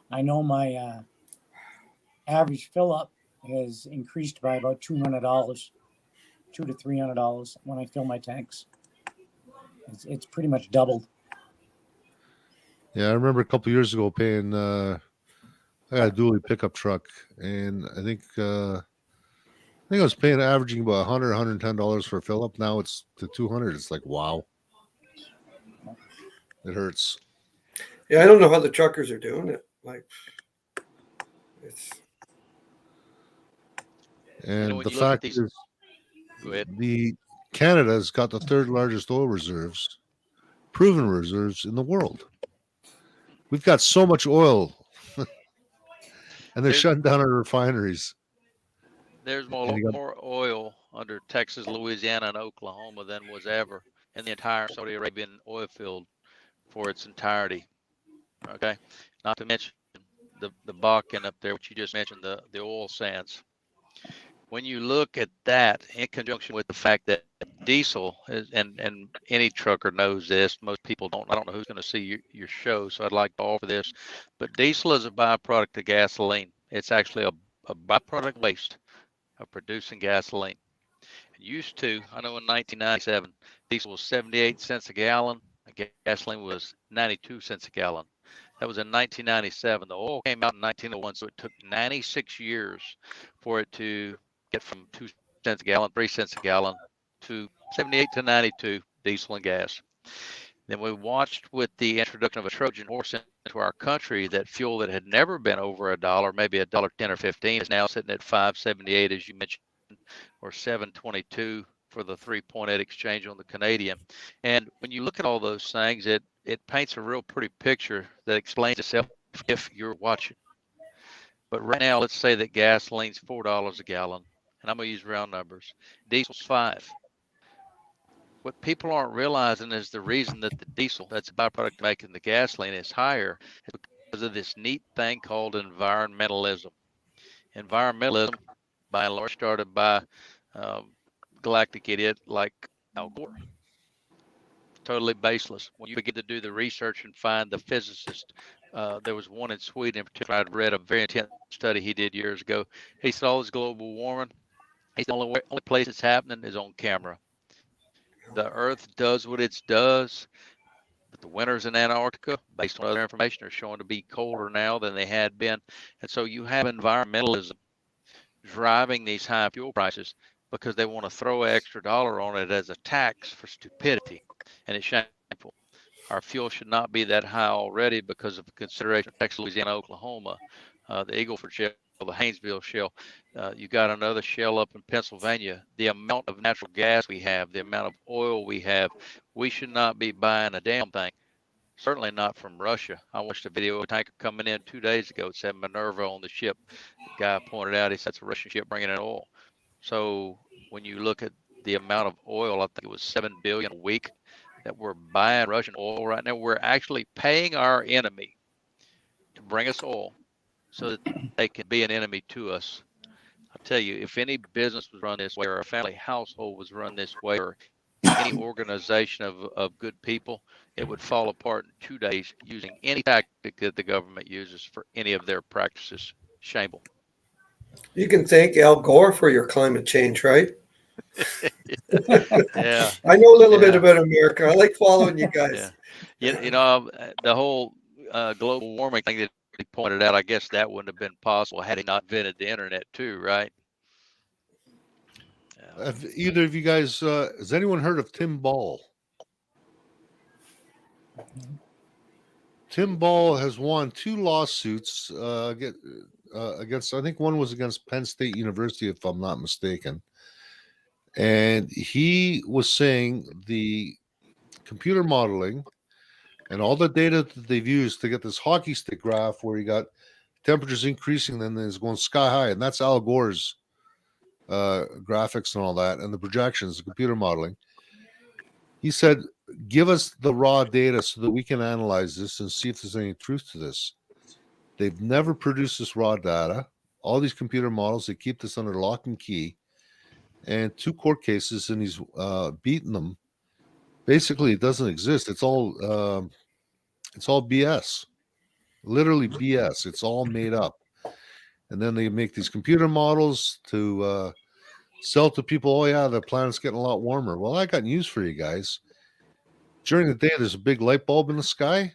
I know my average fill up has increased by about $200, $200 to $300 when I fill my tanks. It's pretty much doubled. Yeah, I remember a couple of years ago paying. I got a dually pickup truck, and I think I was paying averaging about $100, $110 for a fill up. Now it's to $200. It's like wow, it hurts. Yeah, I don't know how the truckers are doing it. Like, it's. And the fact is, the Canada's got the third largest oil reserves, proven reserves in the world. We've got so much oil, and they're shutting down our refineries. There's more oil under Texas, Louisiana, and Oklahoma than was ever in the entire Saudi Arabian oil field for its entirety. Okay, not to mention the Bakken up there, which you just mentioned, the oil sands. When you look at that in conjunction with the fact that diesel is, and any trucker knows this, most people don't. I don't know who's going to see your show, so I'd like to offer this. But diesel is a byproduct of gasoline. It's actually a byproduct waste of producing gasoline. It used to, I know in 1997, diesel was 78 cents a gallon. Gasoline was 92 cents a gallon. That was in 1997. The oil came out in 1901, so it took 96 years for it to get from 2 cents a gallon, 3 cents a gallon to 78 to 92 diesel and gas. Then we watched with the introduction of a Trojan horse into our country that fuel that had never been over $1, maybe $1.10 or 15, is now sitting at $5.78, as you mentioned, or $7.22 for the 3.8 exchange on the Canadian. And when you look at all those things, it paints a real pretty picture that explains itself if you're watching. But right now, let's say that gasoline's $4 a gallon, and I'm going to use round numbers. Diesel's $5. What people aren't realizing is the reason that the diesel, that's a byproduct of making the gasoline, is higher is because of this neat thing called environmentalism. Environmentalism, by and large, started by galactic idiot like Al Gore. Totally baseless. When you begin to do the research and find the physicist, there was one in Sweden in particular. I'd read a very intense study he did years ago. He said all this global warming, the only place it's happening is on camera. the Earth does what it does, but the winters in Antarctica, based on other information, are showing to be colder now than they had been. And so you have environmentalism driving these high fuel prices because they want to throw an extra dollar on it as a tax for stupidity. And it's shameful. Our fuel should not be that high already because of consideration of Texas, Louisiana, Oklahoma, the Eagleford Shale, the Haynesville Shale. You got another shale up in Pennsylvania. The amount of natural gas we have, the amount of oil we have, we should not be buying a damn thing. Certainly not from Russia. I watched a video of a tanker coming in 2 days ago. It said Minerva on the ship. The guy pointed out, he said it's a Russian ship bringing in oil. So when you look at the amount of oil, I think it was 7 billion a week that we're buying Russian oil right now. We're actually paying our enemy to bring us oil so that they can be an enemy to us. I'll tell you, if any business was run this way, or a family household was run this way, or any organization of good people, it would fall apart in 2 days using any tactic that the government uses for any of their practices. Shameful. You can thank Al Gore for your climate change, right? Yeah. I know a little bit about America. I like following you guys. Yeah. You know, the whole global warming thing that he pointed out, I guess that wouldn't have been possible had he not invented the internet too, right? Have either of you guys, has anyone heard of Tim Ball? Tim Ball has won 2 lawsuits against, I think one was against Penn State University, if I'm not mistaken. And he was saying the computer modeling and all the data that they've used to get this hockey stick graph where you got temperatures increasing, then it's going sky high. And that's Al Gore's graphics and all that, and the projections, the computer modeling. He said, give us the raw data so that we can analyze this and see if there's any truth to this. They've never produced this raw data. All these computer models, they keep this under lock and key. And 2 court cases, and he's beaten them. Basically, it doesn't exist. It's all BS. Literally BS. It's all made up. And then they make these computer models to sell to people. Oh yeah, the planet's getting a lot warmer. Well, I got news for you guys. During the day, there's a big light bulb in the sky.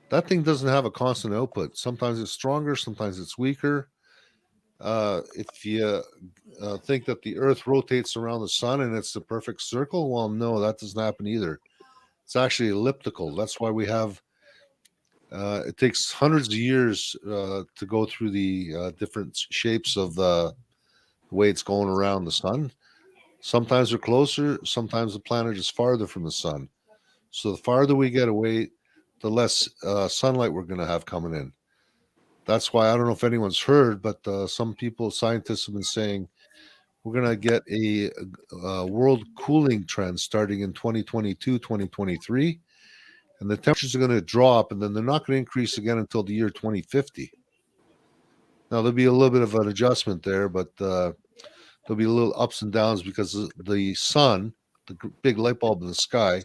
That thing doesn't have a constant output. Sometimes it's stronger, sometimes it's weaker. If you think that the Earth rotates around the sun and it's the perfect circle, well, no, that doesn't happen either. It's actually elliptical. That's why we have. It takes hundreds of years to go through the different shapes of the way it's going around the sun. Sometimes they're closer. Sometimes the planet is farther from the sun. So the farther we get away, the less sunlight we're going to have coming in. That's why I don't know if anyone's heard, but some people, scientists have been saying we're going to get a world cooling trend starting in 2022, 2023. And the temperatures are going to drop, and then they're not going to increase again until the year 2050. Now, there'll be a little bit of an adjustment there, but there'll be a little ups and downs because the sun, the big light bulb in the sky,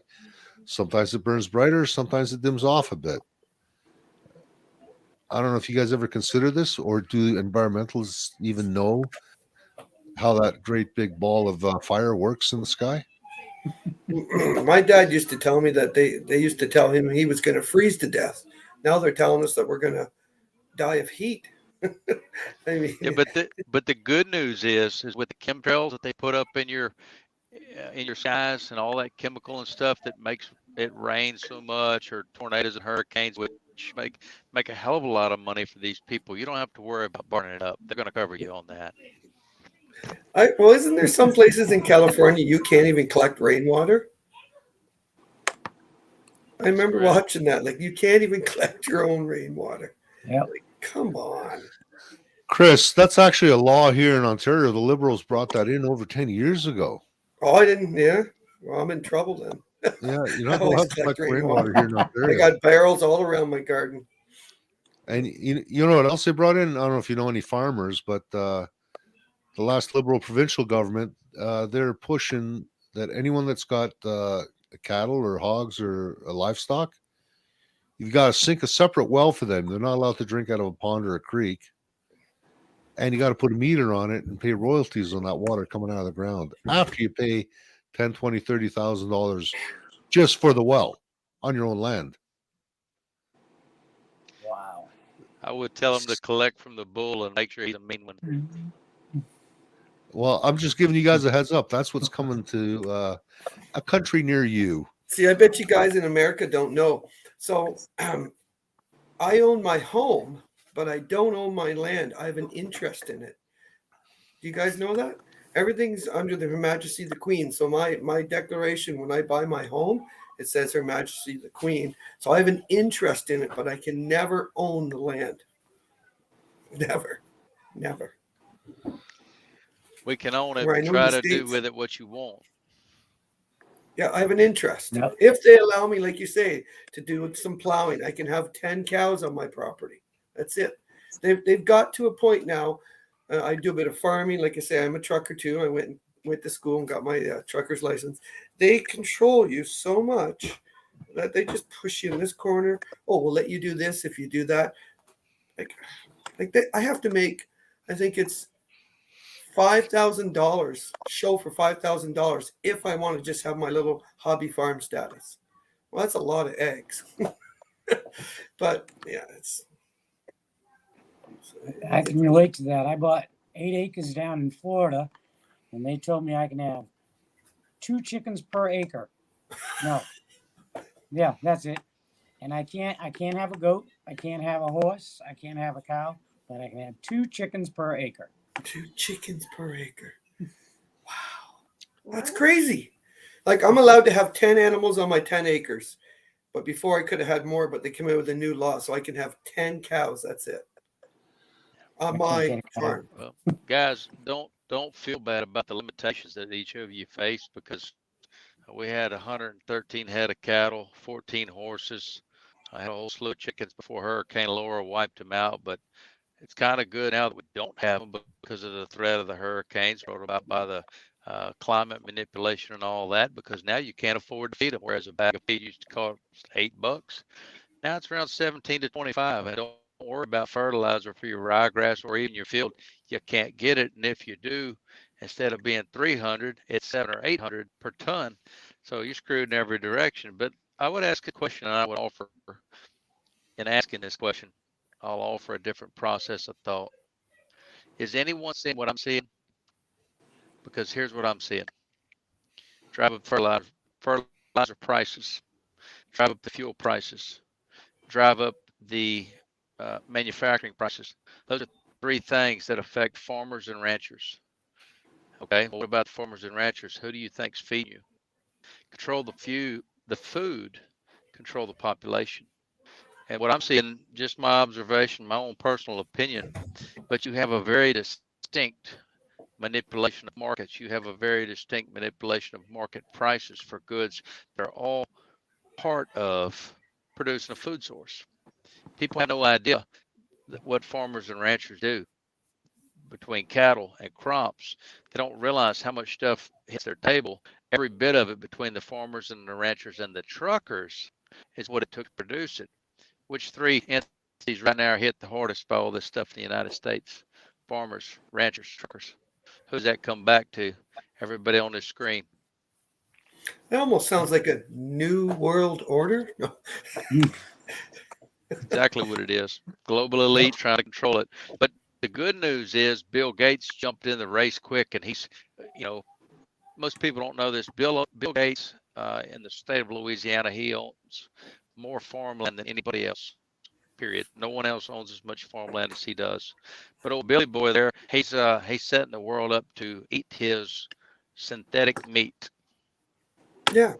sometimes it burns brighter, sometimes it dims off a bit. I don't know if you guys ever consider this, or do environmentalists even know how that great big ball of fire works in the sky? My dad used to tell me that they used to tell him he was going to freeze to death. Now they're telling us that we're going to die of heat. I mean, yeah, but the good news is with the chemtrails that they put up in your skies and all that chemical and stuff that makes it rain so much, or tornadoes and hurricanes, which make a hell of a lot of money for these people. You don't have to worry about burning it up. They're going to cover you on that. Well, isn't there some places in California you can't even collect rainwater? I remember watching that. Like, you can't even collect your own rainwater. Yeah. Like, come on. Chris, that's actually a law here in Ontario. The Liberals brought that in over 10 years ago. Oh, I didn't. Yeah. Well, I'm in trouble then. Yeah, you're not allowed to collect rainwater here in Ontario. I got barrels all around my garden. And you know what else they brought in? I don't know if you know any farmers, but the last Liberal provincial government, they're pushing that anyone that's got cattle or hogs or livestock, you've got to sink a separate well for them. They're not allowed to drink out of a pond or a creek. And you got to put a meter on it and pay royalties on that water coming out of the ground after you pay 10, 20, $30,000 just for the well on your own land. Wow. I would tell him to collect from the bull and make sure he's a mean one. Well, I'm just giving you guys a heads up. That's what's coming to a country near you. See, I bet you guys in America don't know. So I own my home, but I don't own my land. I have an interest in it. Do you guys know that? Everything's under Her Majesty the Queen. So my declaration when I buy my home, it says Her Majesty the Queen. So I have an interest in it, but I can never own the land. Never. Never. We can own it, Where I but know try the to do states. with it what you want. Yeah, I have an interest. Yep. If they allow me, like you say, to do some plowing, I can have 10 cows on my property. That's it. They've got to a point now. I do a bit of farming. Like I say, I'm a trucker too. I went to school and got my trucker's license. They control you so much that they just push you in this corner. Oh, we'll let you do this if you do that. I have to make, I think it's $5,000 show for $5,000 if I want to just have my little hobby farm status. Well, that's a lot of eggs. But yeah, I can relate to that. I bought 8 acres down in Florida, and they told me I can have 2 chickens per acre. No. Yeah, that's it. And I can't have a goat. I can't have a horse. I can't have a cow, but I can have 2 chickens per acre. 2 chickens per acre. Wow. That's crazy. Like I'm allowed to have 10 animals on my 10 acres. But before I could have had more, but they came out with a new law. So I can have 10 cows. That's it. On my farm. Well, guys, don't feel bad about the limitations that each of you face, because we had 113 head of cattle, 14 horses. I had a whole slew of chickens before Hurricane Laura wiped them out, but it's kind of good now that we don't have them because of the threat of the hurricanes brought about by the climate manipulation and all that, because now you can't afford to feed them, whereas a bag of feed used to cost $8. Now it's around 17 to 25. And don't worry about fertilizer for your ryegrass or even your field. You can't get it. And if you do, instead of being 300, it's 700 or 800 per ton. So you're screwed in every direction. But I would ask a question, and I would offer, in asking this question, I'll offer a different process of thought. Is anyone seeing what I'm seeing? Because here's what I'm seeing. Drive up fertilizer prices, drive up the fuel prices, drive up the manufacturing prices. Those are 3 things that affect farmers and ranchers. Okay, what about the farmers and ranchers? Who do you think's feeding you? Control the food, control the population. And what I'm seeing, just my observation, my own personal opinion, but you have a very distinct manipulation of markets. You have a very distinct manipulation of market prices for goods. They're all part of producing a food source. People have no idea what farmers and ranchers do between cattle and crops. They don't realize how much stuff hits their table. Every bit of it between the farmers and the ranchers and the truckers is what it took to produce it. Which 3 entities right now are hit the hardest by all this stuff in the United States? Farmers, ranchers, truckers. Who's that come back to? Everybody on this screen. That almost sounds like a new world order. Exactly what it is. Global elite trying to control it. But the good news is Bill Gates jumped in the race quick, and he's, most people don't know this. Bill Gates in the state of Louisiana, he owns more farmland than anybody else. Period. No one else owns as much farmland as he does. But old Billy Boy there, he's setting the world up to eat his synthetic meat. Yeah.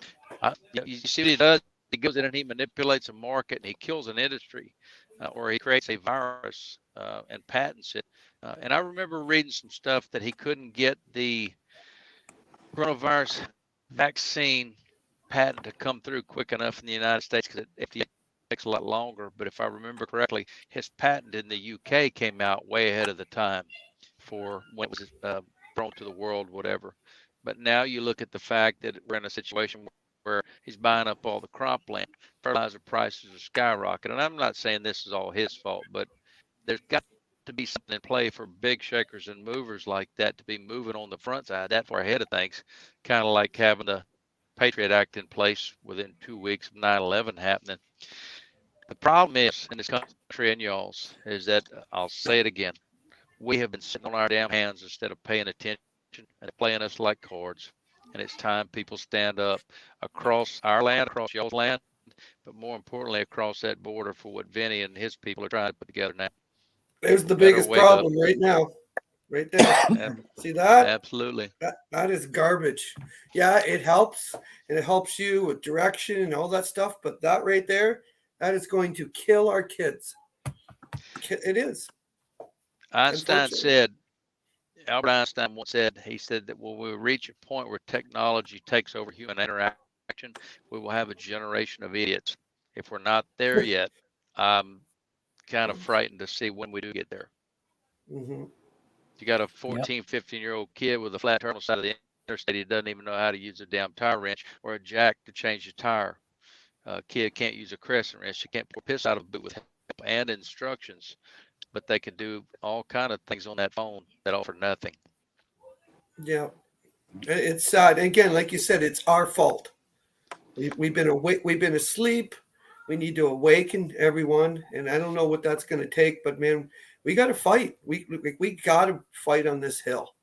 You see what he does? He goes in and he manipulates a market and he kills an industry, or he creates a virus and patents it. And I remember reading some stuff that he couldn't get the coronavirus vaccine patent to come through quick enough in the United States because FDA takes a lot longer. But if I remember correctly, his patent in the UK came out way ahead of the time for when it was brought to the world, whatever. But now you look at the fact that we're in a situation where he's buying up all the cropland, fertilizer prices are skyrocketing. And I'm not saying this is all his fault, but there's got to be something in play for big shakers and movers like that to be moving on the front side, that far ahead of things, kind of like having the Patriot Act in place within 2 weeks of 9/11 happening. The problem is in this country and y'all's is that I'll say it again. We have been sitting on our damn hands instead of paying attention and playing us like cards. And it's time people stand up across our land, across y'all's land, but more importantly, across that border for what Vinny and his people are trying to put together now. There's the biggest problem right now, right there. See that? Absolutely. That is garbage. Yeah, it helps, and it helps you with direction and all that stuff. But that right there, that is going to kill our kids. It is. Einstein said, Albert Einstein once said, he said that when we reach a point where technology takes over human interaction, we will have a generation of idiots. If we're not there yet, I'm kind of frightened to see when we do get there. Mm-hmm. You got a 14, 15-year-old kid with a flat tire on the side of the interstate. He doesn't even know how to use a damn tire wrench or a jack to change the tire. A kid can't use a crescent wrench. You can't pour piss out of a boot with help and instructions, but they can do all kind of things on that phone that offer nothing. Yeah, it's sad. Again, like you said, it's our fault. We've been asleep. We need to awaken everyone, and I don't know what that's going to take, but man, we got to fight. We got to fight on this hill,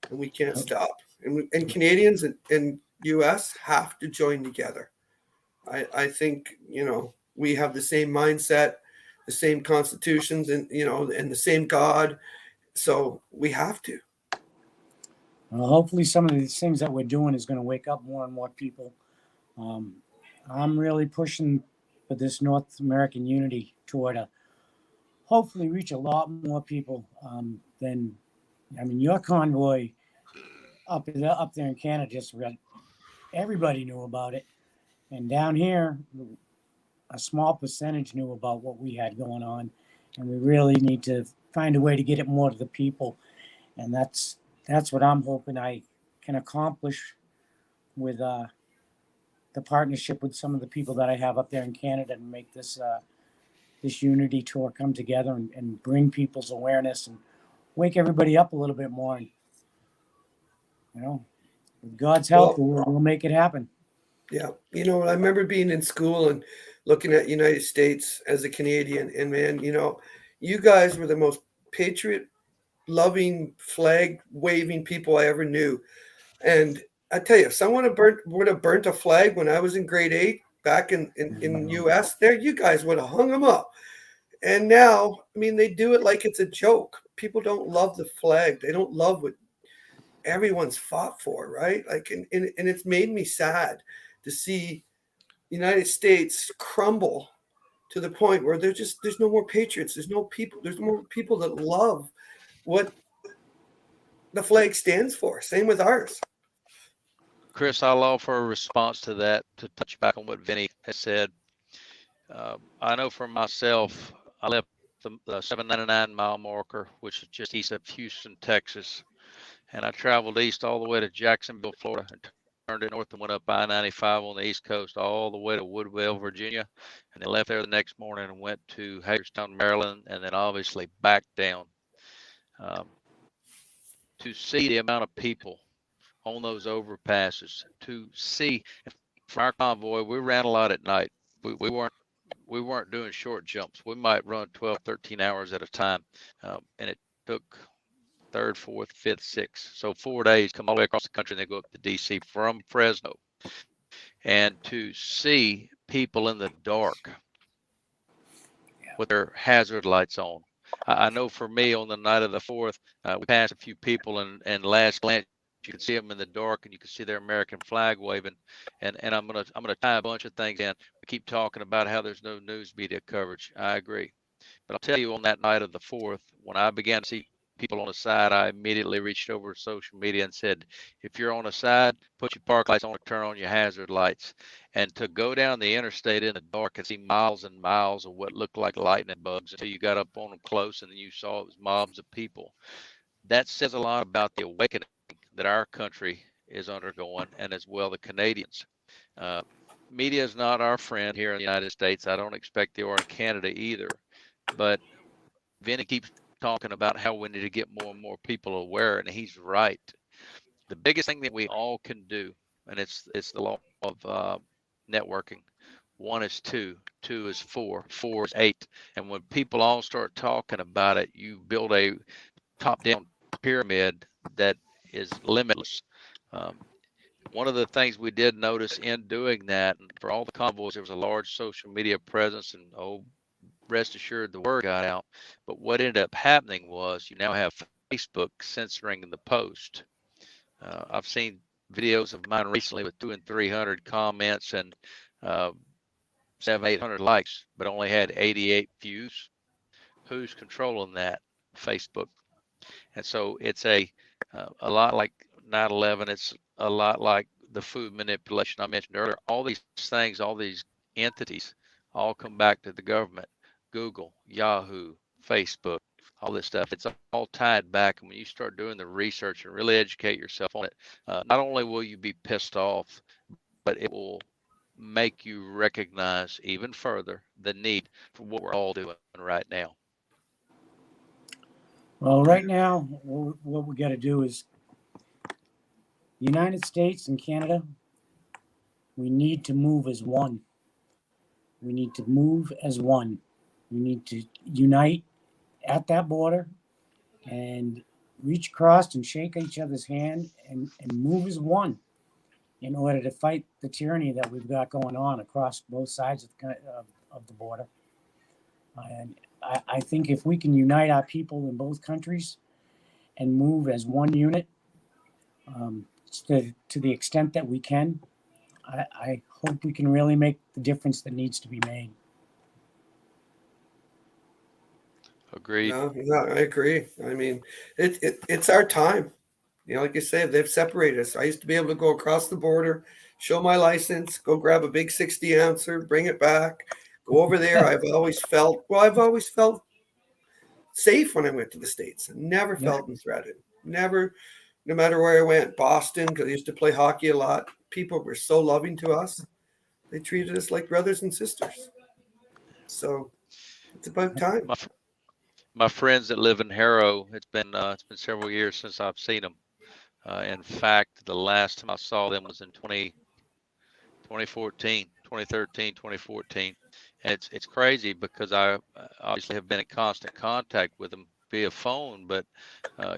and we can't stop. And Canadians and U.S. have to join together. I think, you know, we have the same mindset, the same constitutions, and you know, and the same God, so we have to. Well, hopefully, some of these things that we're doing is going to wake up more and more people. I'm really pushing for this North American unity toward hopefully reach a lot more people than, I mean, your convoy up there in Canada just read, everybody knew about it, and down here, a small percentage knew about what we had going on, and we really need to find a way to get it more to the people, and that's what I'm hoping I can accomplish with the partnership with some of the people that I have up there in Canada to make this this unity tour come together and bring people's awareness and wake everybody up a little bit more. And, you know, with God's help, we'll make it happen. Yeah. You know, I remember being in school and looking at United States as a Canadian, and man, you know, you guys were the most patriot loving, flag waving people I ever knew. And I tell you, if someone would have burnt a flag when I was in grade 8 back in US, there you guys would have hung them up. And now, I mean, they do it like it's a joke. People don't love the flag. They don't love what everyone's fought for, right? Like, and it's made me sad to see the United States crumble to the point where there's no more patriots. There's no more people that love what the flag stands for. Same with ours. Chris, I'll offer a response to that to touch back on what Vinny has said. I know for myself, I left the 799 mile marker, which is just east of Houston, Texas, and I traveled east all the way to Jacksonville, Florida, and turned it north and went up I-95 on the East Coast all the way to Woodville, Virginia, and then left there the next morning and went to Hagerstown, Maryland, and then obviously back down. To see the amount of people on those overpasses, to see for our convoy, we ran a lot at night. We weren't doing short jumps. We might run 12, 13 hours at a time, and it took 3rd, 4th, 5th, 6th. So 4 days, come all the way across the country, and then go up to DC from Fresno. And to see people in the dark with their hazard lights on. I know for me on the night of the 4th, we passed a few people, and last glance, you can see them in the dark, and you can see their American flag waving. And I'm gonna tie a bunch of things in. We keep talking about how there's no news media coverage. I agree, but I'll tell you, on that night of the 4th, when I began to see people on the side, I immediately reached over to social media and said, if you're on the side, put your park lights on, turn on your hazard lights. And to go down the interstate in the dark and see miles and miles of what looked like lightning bugs until you got up on them close and then you saw it was mobs of people. That says a lot about the awakening that our country is undergoing, and as well the Canadians. Media is not our friend here in the United States. I don't expect they are in Canada either. But Vinny keeps talking about how we need to get more and more people aware, and he's right. The biggest thing that we all can do, and it's the law of networking. 1 is 2, 2 is 4, 4 is 8. And when people all start talking about it, you build a top-down pyramid that is limitless. One of the things we did notice in doing that, and for all the convoys, there was a large social media presence, and rest assured the word got out. But what ended up happening was you now have Facebook censoring the post. I've seen videos of mine recently with 200 and 300 comments and 700-800 likes, but only had 88 views. Who's controlling that? Facebook. And so it's a lot like 9/11. It's a lot like the food manipulation I mentioned earlier. All these things, all these entities, all come back to the government. Google, Yahoo, Facebook, all this stuff. It's all tied back. And when you start doing the research and really educate yourself on it, not only will you be pissed off, but it will make you recognize even further the need for what we're all doing right now. Well, right now, what we got to do is the United States and Canada, we need to move as one. We need to move as one. We need to unite at that border and reach across and shake each other's hand and move as one in order to fight the tyranny that we've got going on across both sides of the border. And I think if we can unite our people in both countries and move as one unit, to the extent that we can, I hope we can really make the difference that needs to be made. Agreed. No, I agree. I mean, it's our time. You know, like you said, they've separated us. I used to be able to go across the border, show my license, go grab a big 60 ouncer, bring it back, go over there. I've always felt safe when I went to the States. I never felt threatened. Never, no matter where I went. Boston, because I used to play hockey a lot. People were so loving to us. They treated us like brothers and sisters. So it's about time. My friends that live in Harrow, it's been several years since I've seen them. In fact, the last time I saw them was in 2013, 2014. And it's crazy because I obviously have been in constant contact with them via phone, but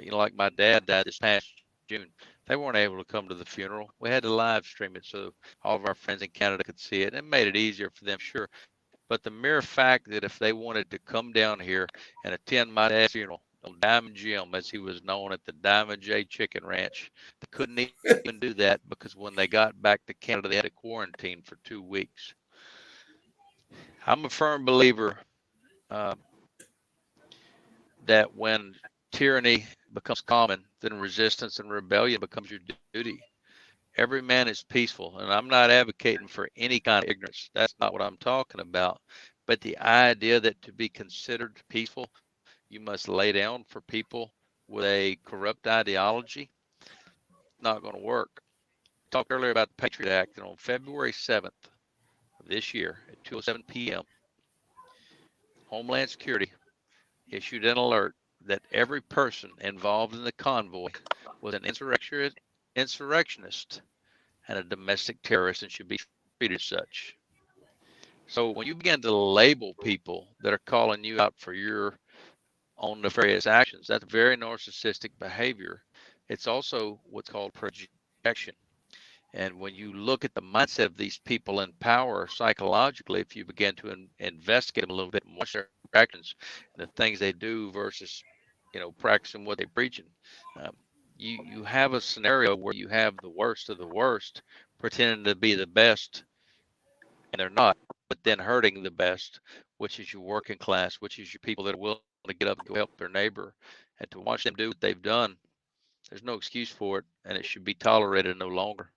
like my dad died this past June. They weren't able to come to the funeral. We had to live stream it so all of our friends in Canada could see it. And it made it easier for them, sure. But the mere fact that if they wanted to come down here and attend my dad's funeral on Diamond Jim, as he was known at the Diamond J Chicken Ranch, they couldn't even do that because when they got back to Canada, they had to quarantine for 2 weeks. I'm a firm believer that when tyranny becomes common, then resistance and rebellion becomes your duty. Every man is peaceful, and I'm not advocating for any kind of ignorance. That's not what I'm talking about. But the idea that to be considered peaceful, you must lay down for people with a corrupt ideology, not going to work. I talked earlier about the Patriot Act, and on February 7th of this year at 2:07 p.m., Homeland Security issued an alert that every person involved in the convoy was an insurrectionist and a domestic terrorist and should be treated as such. So when you begin to label people that are calling you out for your own nefarious actions, that's very narcissistic behavior. It's also what's called projection. And when you look at the mindset of these people in power psychologically, if you begin to investigate them a little bit and watch their actions and the things they do versus, practicing what they're preaching, you have a scenario where you have the worst of the worst pretending to be the best, and they're not, but then hurting the best, which is your working class, which is your people that are willing to get up and go help their neighbor. And to watch them do what they've done, there's no excuse for it, and it should be tolerated no longer.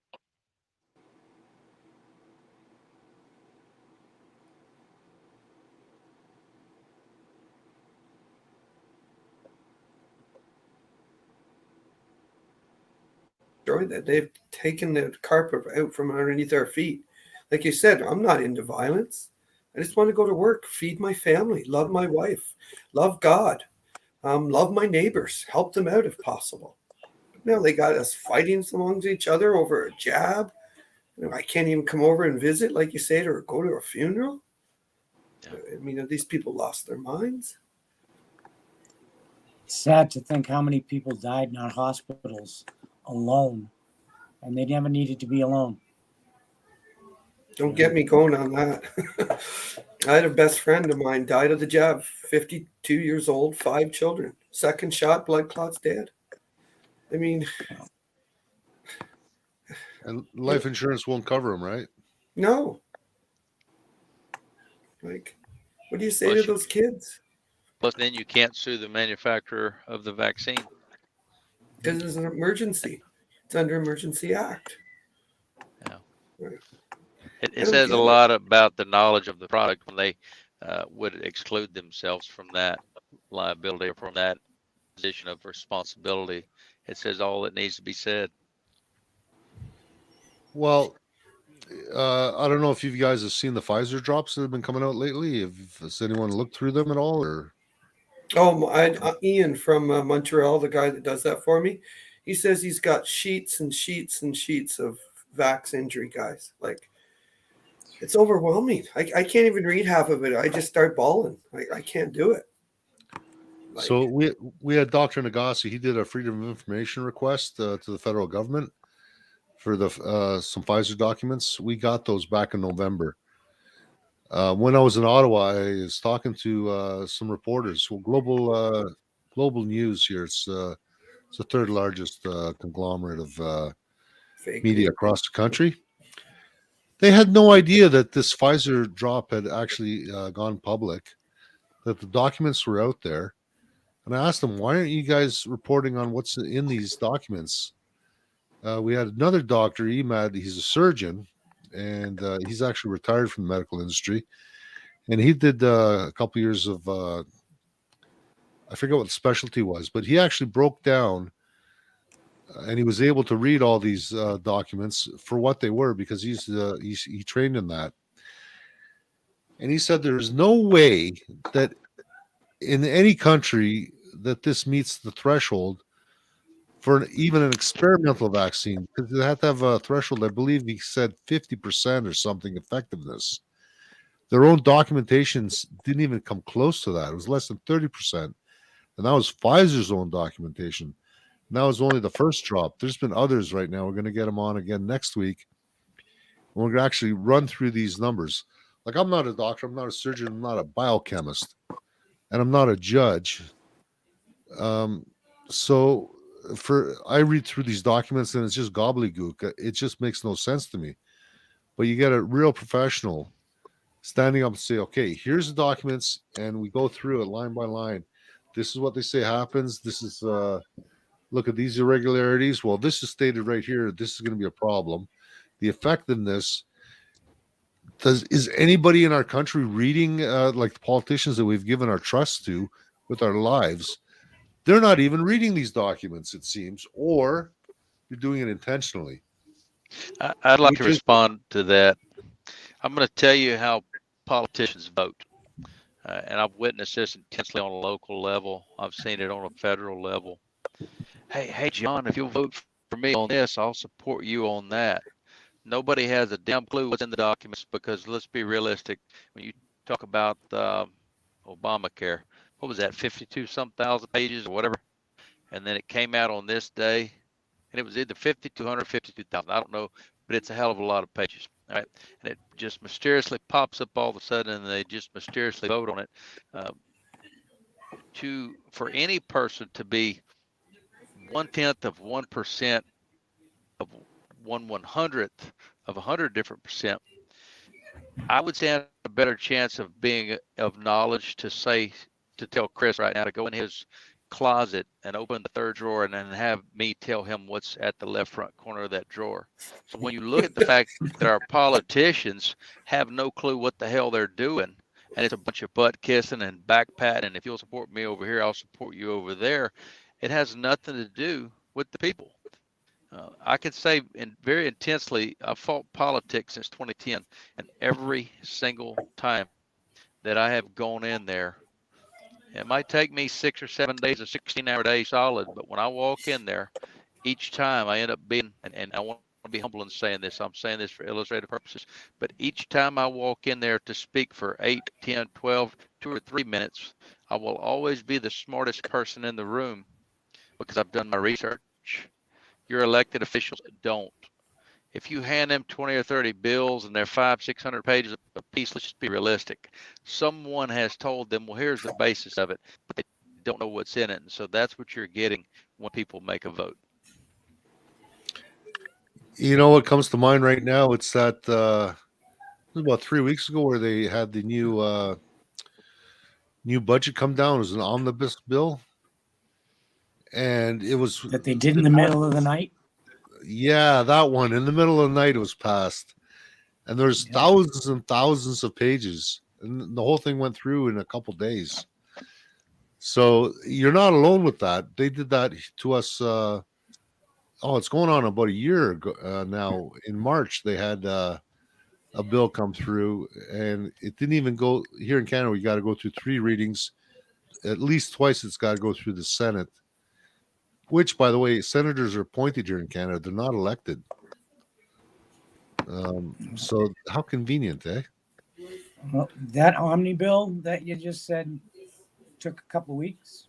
That they've taken the carpet out from underneath our feet. Like you said, I'm not into violence. I just want to go to work, feed my family, love my wife, love God. love my neighbors, help them out if possible. Now they got us fighting amongst each other over a jab. I can't even come over and visit, like you said, or go to a funeral. I mean, have these people lost their minds? It's sad to think how many people died in our hospitals alone, and they never needed to be alone. Don't get me going on that. I had a best friend of mine died of the jab, 52 years old, 5 children. Second shot, blood clots, dead. I mean, And life insurance won't cover them, right? no. Like, what do you say to those kids? Plus, then you can't sue the manufacturer of the vaccine. Because it's an emergency. It's under Emergency Act. Yeah. Right. It says a lot about the knowledge of the product when they would exclude themselves from that liability or from that position of responsibility. It says all that needs to be said. Well, I don't know if you guys have seen the Pfizer drops that have been coming out lately. Has anyone looked through them at all? Or Ian from Montreal, the guy that does that for me, he says he's got sheets and sheets and sheets of vax injury, guys. Like, it's overwhelming. I can't even read half of it. I just start bawling. I can't do it. So we had Dr. Nagase. He did a Freedom of Information request to the federal government for the some Pfizer documents. We got those back in November. When I was in Ottawa, I was talking to some reporters. Well, global news here. It's the third largest conglomerate of media across the country. They had no idea that this Pfizer drop had actually gone public, that the documents were out there. And I asked them, why aren't you guys reporting on what's in these documents? We had another doctor, Emad, he's a surgeon, and he's actually retired from the medical industry. And he did a couple years of, I forget what the specialty was, but he actually broke down and he was able to read all these documents for what they were because he trained in that. And he said there's no way that in any country that this meets the threshold for even an experimental vaccine, because they have to have a threshold. I believe he said 50% or something effectiveness. Their own documentations didn't even come close to that. It was less than 30%. And that was Pfizer's own documentation. And that was only the first drop. There's been others right now. We're going to get them on again next week. We're going to actually run through these numbers. Like, I'm not a doctor. I'm not a surgeon. I'm not a biochemist. And I'm not a judge. So I read through these documents and it's just gobbledygook. It just makes no sense to me. But you get a real professional standing up and say, okay, here's the documents, and we go through it line by line. This is what they say happens. This is look at these irregularities. Well, this is stated right here. This is going to be a problem. The effectiveness. Is anybody in our country reading like the politicians that we've given our trust to with our lives? They're not even reading these documents, it seems, or you're doing it intentionally. I'd like to respond to that. I'm going to tell you how politicians vote. And I've witnessed this intensely on a local level. I've seen it on a federal level. Hey, John, if you'll vote for me on this, I'll support you on that. Nobody has a damn clue what's in the documents because let's be realistic. When you talk about Obamacare, what was that, 52-some thousand pages or whatever? And then it came out on this day, and it was either 5,200 or 52,000. I don't know, but it's a hell of a lot of pages. All right, and it just mysteriously pops up all of a sudden, and they just mysteriously vote on it. For any person to be 1/10 of 1% of 1/100th of 100 different percent, I would stand a better chance of being of knowledge to tell Chris right now to go in his closet and open the third drawer and then have me tell him what's at the left front corner of that drawer. So when you look at the fact that our politicians have no clue what the hell they're doing, and it's a bunch of butt kissing and back patting, and if you'll support me over here, I'll support you over there, it has nothing to do with the people. I can say very intensely, I've fought politics since 2010, and every single time that I have gone in there, It might take me 6 or 7 days, a 16-hour day solid, but when I walk in there, each time I end up being, and I want to be humble in saying this, I'm saying this for illustrative purposes, but each time I walk in there to speak for 8, 10, 12, 2 or 3 minutes, I will always be the smartest person in the room because I've done my research. Your elected officials don't. If you hand them 20 or 30 bills and they're 500, 600 pages a piece, let's just be realistic. Someone has told them, well, here's the basis of it, but they don't know what's in it. And so that's what you're getting when people make a vote. You know what comes to mind right now? It's that it was about 3 weeks ago where they had the new budget come down. It was an omnibus bill, and it was That they did in the middle of the night. Yeah, that one in the middle of the night it was passed, and there's thousands and thousands of pages, and the whole thing went through in a couple days. So you're not alone with that. They did that to us. It's going on about a year ago now. In March, they had a bill come through, and it didn't even go here in Canada. We got to go through 3 readings, at least twice. It's got to go through the Senate. Which, by the way, senators are appointed here in Canada. They're not elected. So how convenient, eh? Well, that Omni bill that you just said took a couple of weeks.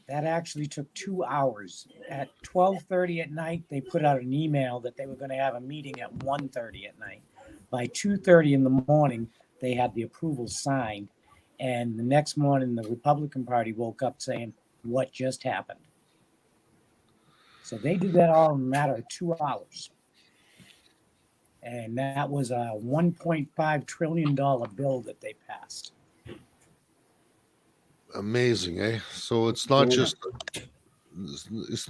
That actually took 2 hours. At 12:30 at night, they put out an email that they were going to have a meeting at 1:30 at night. By 2:30 in the morning, they had the approval signed. And the next morning, the Republican Party woke up saying, what just happened? So they did that all in a matter of 2 hours. And that was a $1.5 trillion bill that they passed. Amazing, eh? So it's not just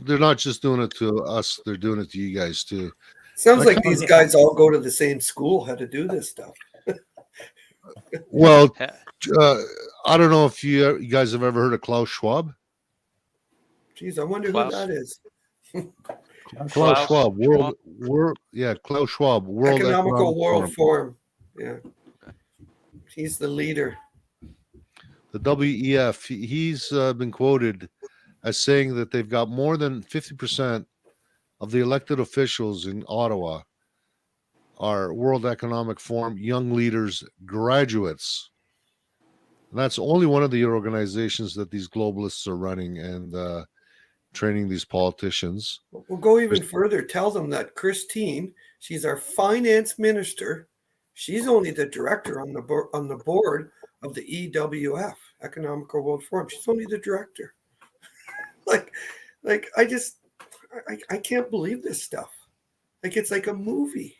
they're not just doing it to us, they're doing it to you guys too. Sounds like these guys all go to the same school how to do this stuff. Well, I don't know if you guys have ever heard of Klaus Schwab. Geez, I wonder who that is. Klaus Schwab, Klaus Schwab, World Economical World Forum. Yeah, he's the leader. The WEF. He's been quoted as saying that they've got more than 50% of the elected officials in Ottawa are World Economic Forum young leaders, graduates. And that's only one of the organizations that these globalists are running and training these politicians. We'll go even further. Tell them that Christine, she's our finance minister. She's only the director on the board of the EWF, Economical World Forum. She's only the director. like I can't believe this stuff. Like it's like a movie.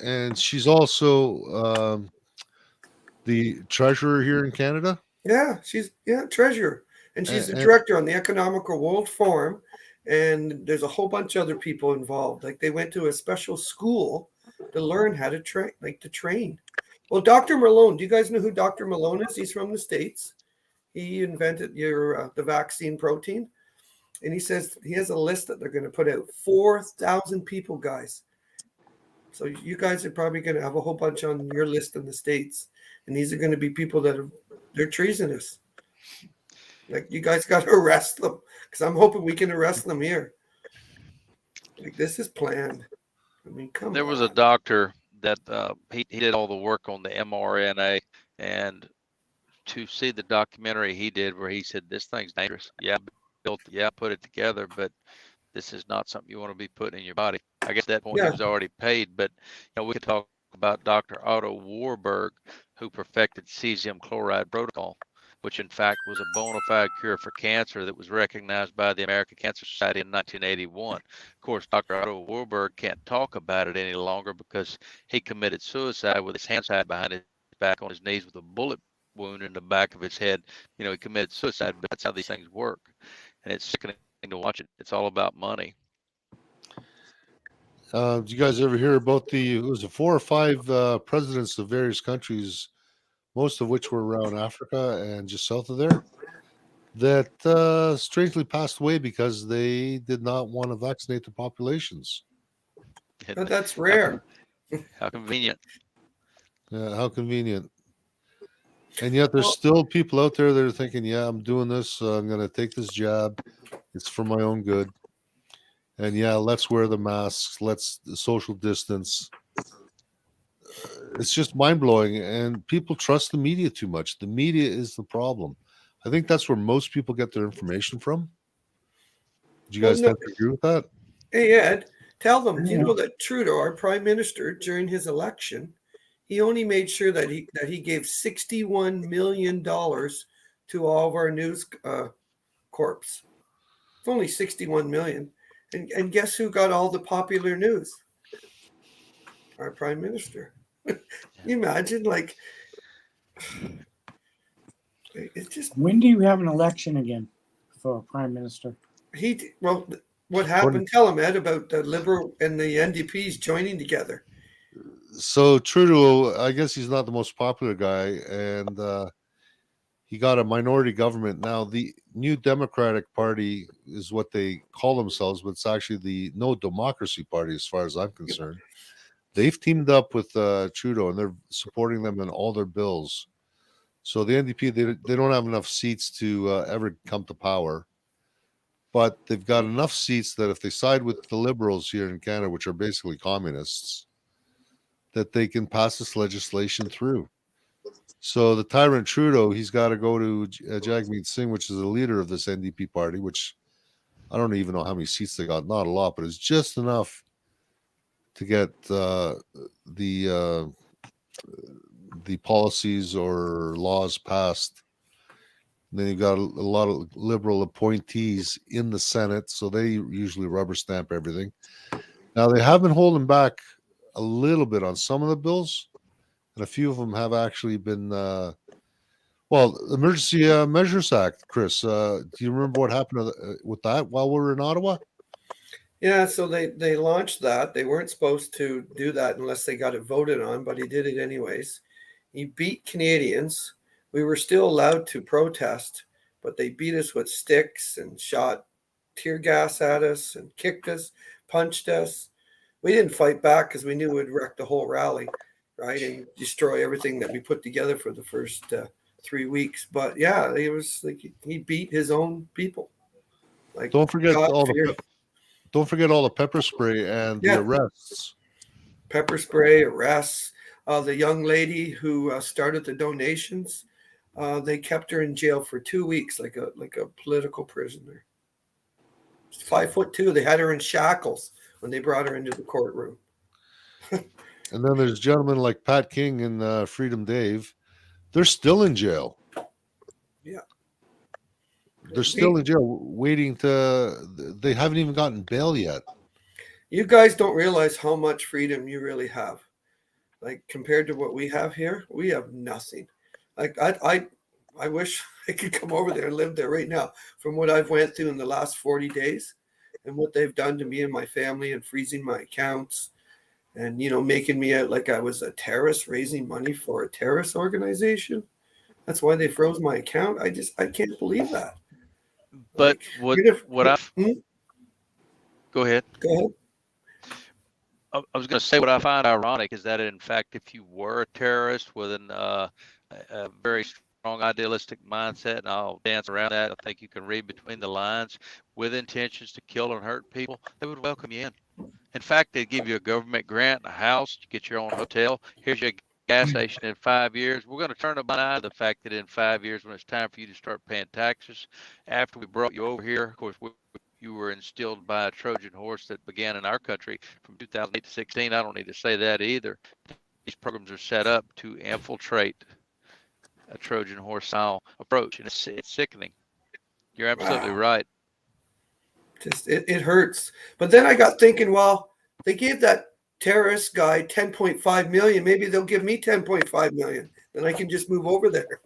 And she's also the treasurer here in Canada. Yeah, she's treasurer. And she's the director on the Economical World Forum. And there's a whole bunch of other people involved. Like they went to a special school to learn how to train. Well, Dr. Malone, do you guys know who Dr. Malone is? He's from the States. He invented the vaccine protein. And he says he has a list that they're going to put out. 4,000 people, guys. So you guys are probably going to have a whole bunch on your list in the States. And these are going to be people they're treasonous. Like you guys got to arrest them because I'm hoping we can arrest them here. Like this is planned. I mean, come on. There was a doctor that he did all the work on the mRNA, and to see the documentary he did where he said this thing's dangerous. Put it together, but this is not something you want to be putting in your body. I guess at that point he was already paid, but we could talk about Dr. Otto Warburg, who perfected cesium chloride protocol, which in fact was a bona fide cure for cancer that was recognized by the American Cancer Society in 1981. Of course, Dr. Otto Warburg can't talk about it any longer because he committed suicide with his hands tied behind his back on his knees with a bullet wound in the back of his head. He committed suicide, but that's how these things work. And it's sickening to watch it. It's all about money. Did you guys ever hear about it was 4 or 5 presidents of various countries, most of which were around Africa and just south of there, that strangely passed away because they did not want to vaccinate the populations. But that's rare. How convenient. Yeah, how convenient. And yet there's Well- still people out there that are thinking, yeah, I'm doing this. I'm going to take this jab. It's for my own good. And yeah, let's wear the masks. Let's social distance. It's just mind blowing. And people trust the media too much. The media is the problem. I think that's where most people get their information from. Do you Well, guys no- tend to agree with that? Hey, Ed, tell them, do you know that Trudeau, our prime minister, during his election, he only made sure that he gave $61 million to all of our news corps. It's only 61 million. And guess who got all the popular news? Our prime minister. Can you imagine? Like, it's just, When do you have an election again for a prime minister? well, what happened? Tell him, Ed, about the Liberal and the NDPs joining together. So Trudeau, I guess he's not the most popular guy, and he got a minority government. Now, the New Democratic Party is what they call themselves, but it's actually the No Democracy Party, as far as I'm concerned. They've teamed up with Trudeau, and they're supporting them in all their bills. So the NDP, they don't have enough seats to ever come to power, but they've got enough seats that if they side with the Liberals here in Canada, which are basically communists, that they can pass this legislation through. So the tyrant Trudeau, he's got to go to Jagmeet Singh, which is the leader of this NDP party, which I don't even know how many seats they got. Not a lot, but it's just enough to get the policies or laws passed. And then you've got a lot of Liberal appointees in the Senate, so they usually rubber stamp everything. Now, they have been holding back a little bit on some of the bills, and a few of them have actually been Emergency Measures Act. Chris, do you remember what happened with that while we were in Ottawa? Yeah, so they launched that. They weren't supposed to do that unless they got it voted on, but he did it anyways. He beat Canadians. We were still allowed to protest, but they beat us with sticks and shot tear gas at us and kicked us, punched us. We didn't fight back because we knew it would wreck the whole rally, right, and destroy everything that we put together for the first 3 weeks. But yeah, it was like he beat his own people. Like, Don't forget God all feared. don't forget all the pepper spray and the arrests. Pepper spray, arrests. The young lady who started the donations, they kept her in jail for 2 weeks, like a political prisoner. 5'2". They had her in shackles when they brought her into the courtroom. And then there's gentlemen like Pat King and Freedom Dave. They're still in jail. Yeah. They're still in jail waiting they haven't even gotten bail yet. You guys don't realize how much freedom you really have. Like, compared to what we have here, we have nothing. Like, I wish I could come over there and live there right now. From what I've went through in the last 40 days and what they've done to me and my family and freezing my accounts and, making me out like I was a terrorist, raising money for a terrorist organization. That's why they froze my account. I can't believe that. But what I've go ahead. Go ahead. I was going to say what I find ironic is that, in fact, if you were a terrorist with a very strong idealistic mindset, and I'll dance around that, I think you can read between the lines, with intentions to kill and hurt people, they would welcome you in. In fact, they'd give you a government grant, a house, you get your own hotel. Here's your gas station in 5 years. We're going to turn a blind eye to the fact that in 5 years, when it's time for you to start paying taxes, after we brought you over here, of course, you were instilled by a Trojan horse that began in our country from 2008 to 16. I don't need to say that either. These programs are set up to infiltrate a Trojan horse style approach, and it's sickening. You're absolutely right. Just it hurts. But then I got thinking, well, they gave that terrorist guy 10.5 million. Maybe they'll give me 10.5 million. Then I can just move over there.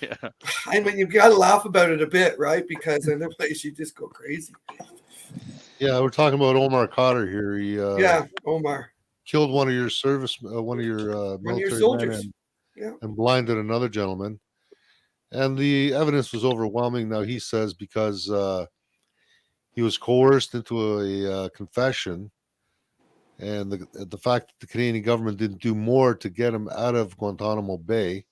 Yeah. I mean, you've got to laugh about it a bit, right? Because in other place you just go crazy. Yeah, we're talking about Omar Khadr here. He Omar killed one of your military soldiers. men and blinded another gentleman. And the evidence was overwhelming. Now he says because he was coerced into a confession, and the fact that the Canadian government didn't do more to get him out of Guantanamo Bay,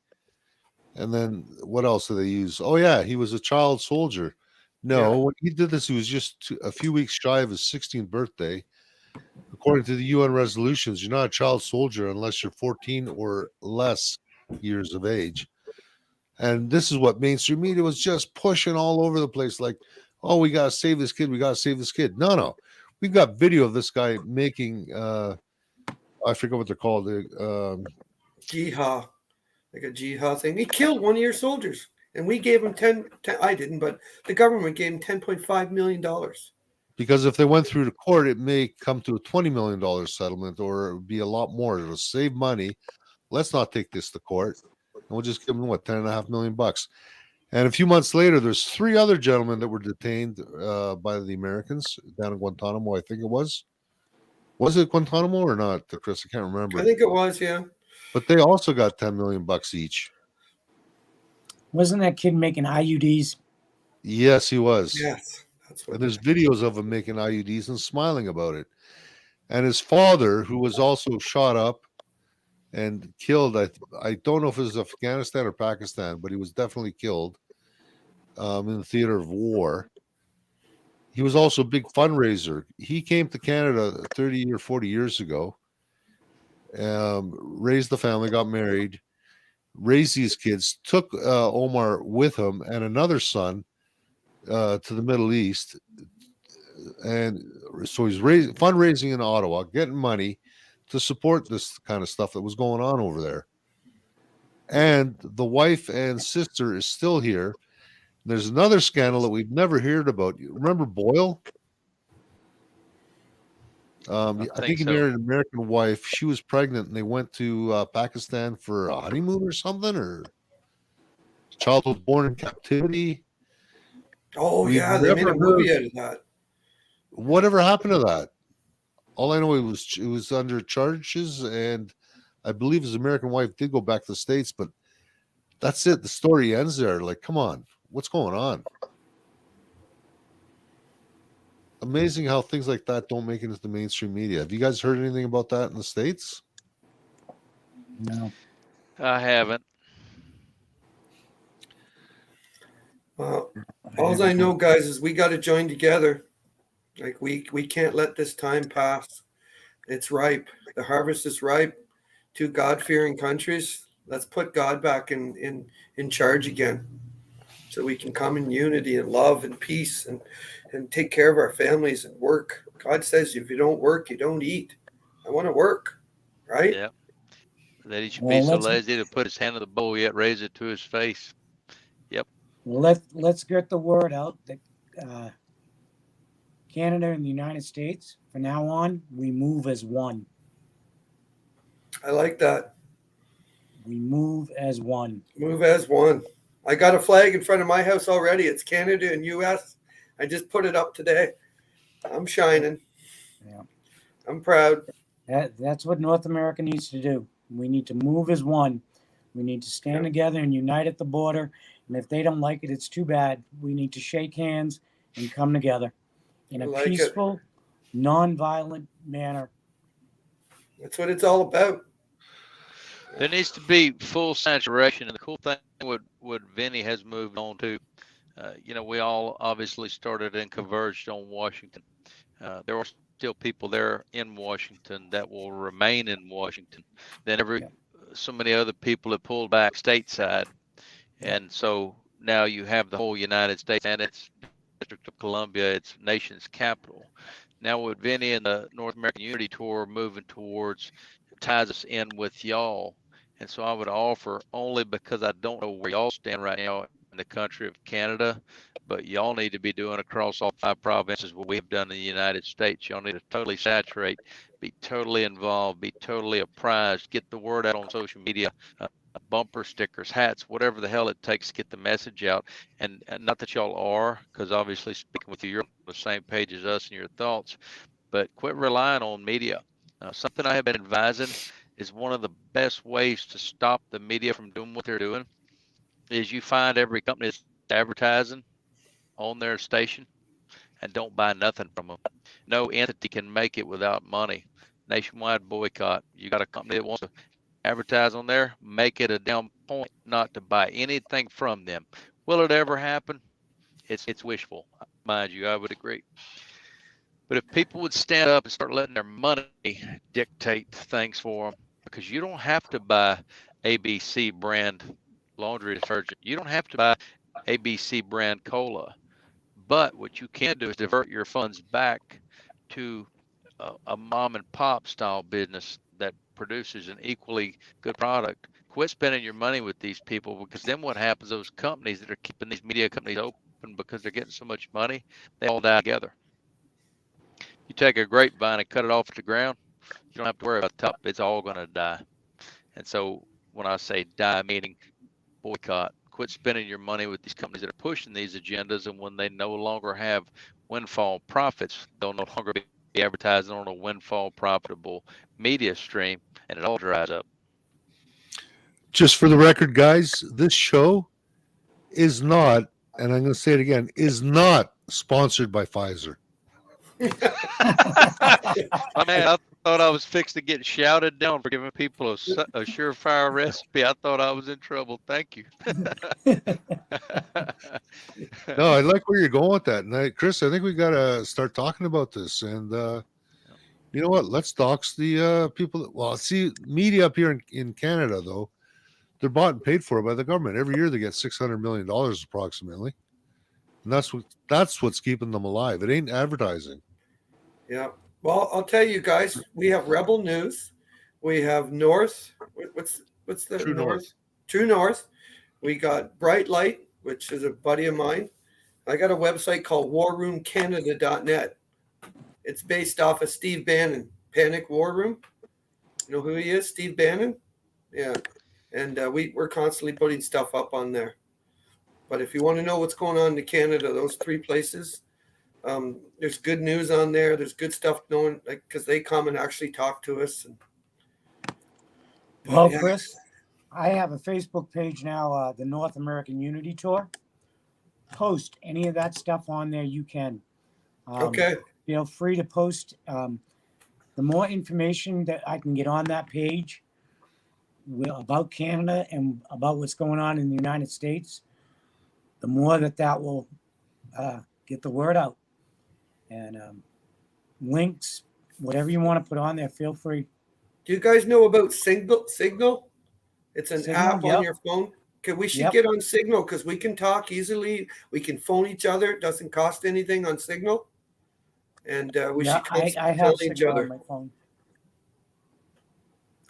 And then what else do they use? Oh yeah, he was a child soldier. No, when he did this, he was just a few weeks shy of his 16th birthday. According to the UN resolutions, you're not a child soldier unless you're 14 or less years of age. And this is what mainstream media was just pushing all over the place, like, oh, we gotta save this kid, we gotta save this kid. No. We've got video of this guy making I forget what they're called. Jihad, like a jihad thing. He killed one of your soldiers, and we gave him 10 I didn't, but the government gave him $10.5 million. Because if they went through the court, it may come to a $20 million settlement, or it would be a lot more. It'll save money. Let's not take this to court. And we'll just give them what, $10.5 million. And a few months later, there's 3 other gentlemen that were detained by the Americans down in Guantanamo, I think it was. Was it Guantanamo or not, Chris? I can't remember. I think it was, yeah. But they also got $10 million each. Wasn't that kid making IUDs? Yes, he was. Yes. And there's videos of him making IUDs and smiling about it. And his father, who was also shot up and killed, I don't know if it was Afghanistan or Pakistan, but he was definitely killed in the theater of war. He was also a big fundraiser. He came to Canada 30 or 40 years ago, raised the family, got married, raised these kids, took Omar with him and another son to the Middle East. And so he's fundraising in Ottawa, getting money to support this kind of stuff that was going on over there. And the wife and sister is still here. There's another scandal that we've never heard about. You remember Boyle? I think he married an American wife. She was pregnant, and they went to Pakistan for a honeymoon or something, or the child was born in captivity. Oh, yeah, they made a movie out of that. Whatever happened to that? All I know, it was under charges, and I believe his American wife did go back to the States, but that's it. The story ends there. Like, come on, what's going on? Amazing how things like that don't make it into the mainstream media. Have you guys heard anything about that in the States? No. I haven't. Well, all I know, guys, is we got to join together. Like we can't let this time pass. It's ripe. The harvest is ripe. 2 God-fearing countries. Let's put God back in charge again, so we can come in unity and love and peace and take care of our families and work. God says, if you don't work, you don't eat. I want to work, right? Yeah. That he should be so lazy to put his hand in the bowl, yet raise it to his face. Yep. Well, let's get the word out that Canada and the United States, from now on, we move as one. I like that. We move as one. Move as one. I got a flag in front of my house already. It's Canada and U.S. I just put it up today. I'm shining. Yeah. I'm proud. That's what North America needs to do. We need to move as one. We need to stand together and unite at the border. And if they don't like it, it's too bad. We need to shake hands and come together in a peaceful, non-violent manner. That's what it's all about. There needs to be full saturation. And the cool thing what Vinny has moved on to, we all obviously started and converged on Washington. There are still people there in Washington that will remain in Washington. Then so many other people have pulled back stateside. And so now you have the whole United States and its District of Columbia, its nation's capital. Now with Vinny and the North American Unity Tour moving towards, ties us in with y'all. And so I would offer, only because I don't know where y'all stand right now in the country of Canada, but y'all need to be doing across all 5 provinces what we've done in the United States. Y'all need to totally saturate, be totally involved, be totally apprised, get the word out on social media, bumper stickers, hats, whatever the hell it takes to get the message out. And not that y'all are, because obviously speaking with you, you're on the same page as us in your thoughts, but quit relying on media. Something I have been advising is one of the best ways to stop the media from doing what they're doing is you find every company that's advertising on their station and don't buy nothing from them. No entity can make it without money. Nationwide boycott. You got a company that wants to advertise on there, make it a damn point not to buy anything from them. Will it ever happen? It's wishful, mind you. I would agree. But if people would stand up and start letting their money dictate things for them, because you don't have to buy ABC brand laundry detergent, you don't have to buy ABC brand cola. But what you can do is divert your funds back to a mom and pop style business that produces an equally good product. Quit spending your money with these people, because then what happens, those companies that are keeping these media companies open because they're getting so much money, they all die together. You take a grapevine and cut it off at the ground, you don't have to worry about the top. It's all going to die. And so when I say die, meaning boycott, quit spending your money with these companies that are pushing these agendas. And when they no longer have windfall profits, they'll no longer be advertising on a windfall profitable media stream, and it all dries up. Just for the record, guys, this show is not, and I'm going to say it again, is not sponsored by Pfizer. My man, I thought I was fixed to get shouted down for giving people a surefire recipe. I thought I was in trouble. Thank you. No, I like where you're going with that. And Chris, I think we got to start talking about this. And you know what? Let's dox the people. Well, see, media up here in Canada, though, they're bought and paid for by the government. Every year they get $600 million approximately. And that's what's keeping them alive. It ain't advertising. Yeah. Well, I'll tell you guys, we have Rebel News. We have North. What's the True North? True North. We got Bright Light, which is a buddy of mine. I got a website called warroomcanada.net. It's based off of Steve Bannon, Panic War Room. You know who he is? Steve Bannon? Yeah. And we're constantly putting stuff up on there. But if you want to know what's going on in Canada, those three places, there's good news on there. There's good stuff knowing, like, because they come and actually talk to us. And, well, yeah. Chris, I have a Facebook page now, the North American Unity Tour. Post any of that stuff on there you can. Okay. Feel free to post. The more information that I can get on that page about Canada and about what's going on in the United States, the more that will get the word out. And links, whatever you want to put on there, feel free. Do you guys know about Signal? It's an Signal, app yep. on your phone. Okay, we should Yep. get on Signal because we can talk easily. We can phone each other. It doesn't cost anything on Signal. And we should I have Signal on my phone.